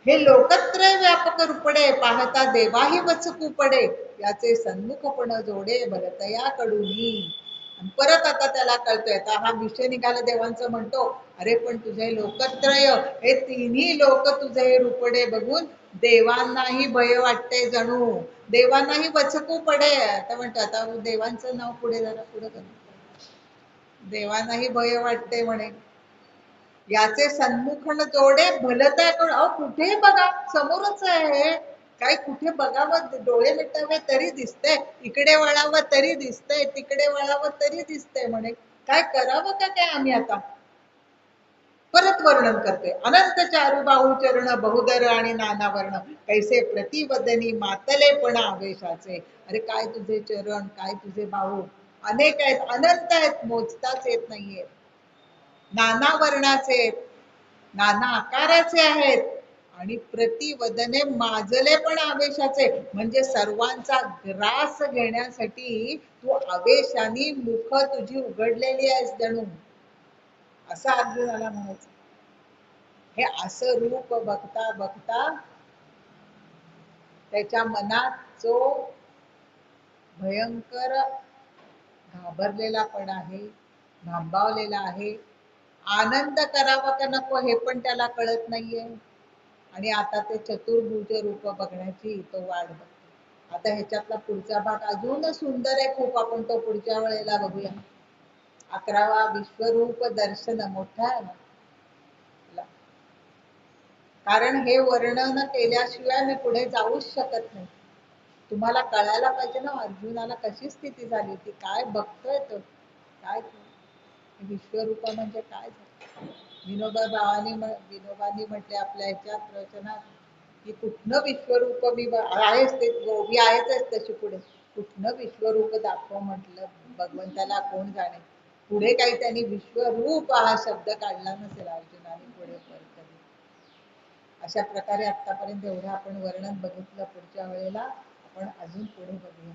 हे लोकत्रय व्यापक रूपडे, पाहता देवाही वचकू पडे, याचे सन्मुखपण जोडे भरतया कडुनी. आणि परत आता त्याला कळतोय, आता हा विषय निघाला देवांचं, म्हणतो अरे पण तुझे लोकत्रय, हे तिन्ही लोक तुझे हे रूपडे बघून देवांनाही भय वाटते जणू, देवांनाही वचकू पडे. आता म्हणतो, आता देवांचं नाव पुढे जरा पुढे कर, देवांनाही भय वाटते म्हणे, याचे सन्मुखन जोडे भलता कण. अहो कुठे बघा समोरच आहे, काय कुठे बघावं, डोळे मिटावे तरी दिसतंय, इकडे वळावं तरी दिसतंय, तिकडे वळावं तरी दिसतंय म्हणे, काय करावं का काय आम्ही आता. परत वर्णन करते, अनंत चारु बाहू चरण बहुदर आणि नाना वर्ण, कैसे प्रतिवदनी मातले पण आवेशाचे. अरे काय तुझे चरण, काय तुझे बाहू, अनेक आहेत, अनंत आहेत, मोजताच येत नाहीये, नाना वर्णाचे, नाना आकाराचे आहेत, आणि प्रतिवदने माजले पण आवेशाचे, म्हणजे सर्वांचा ग्रास घेण्यासाठी तू आवेशाने मुख तुझी उघडलेली आहेस जणू, असं अर्जुनाला म्हणायचं. हे असं रूप बघता बघता त्याच्या मनात जो भयंकर घाबरलेला पण आहे, भांबावलेला आहे, आनंद करावा का नको हे पण त्याला कळत नाहीये, आणि आता ते चतुर्भुज रूप बघण्याची तो वाट बघतो. आता ह्याच्यातला पुढचा भाग अजून सुंदर आहे खूप, आपण तो पुढच्या वेळेला बघूया. 11वा विश्वरूप दर्शन मोठा आहे ना, कारण हे वर्णन केल्याशिवाय मी पुढे जाऊच शकत नाही. तुम्हाला कळायला पाहिजे ना अर्जुनाला कशी स्थिती झाली होती, काय बघतोय तो, काय विश्वरूप म्हणजे काय. विनोबांनी म्हटले आपल्या ह्याच्यात प्रवचनात, की कुठनं विश्वरूप मी आहेच, ते मी आहेच तशी पुढे, कुठनं विश्वरूप दाखव म्हटलं भगवंताला कोण जाणे. पुढे काही त्यांनी विश्वरूप हा शब्द काढला नसेल अर्जुनाने पुढे परत कधी. अशा प्रकारे आतापर्यंत एवढं आपण वर्णन बघितलं, पुढच्या वेळेला आपण अजून पुढे बघूया.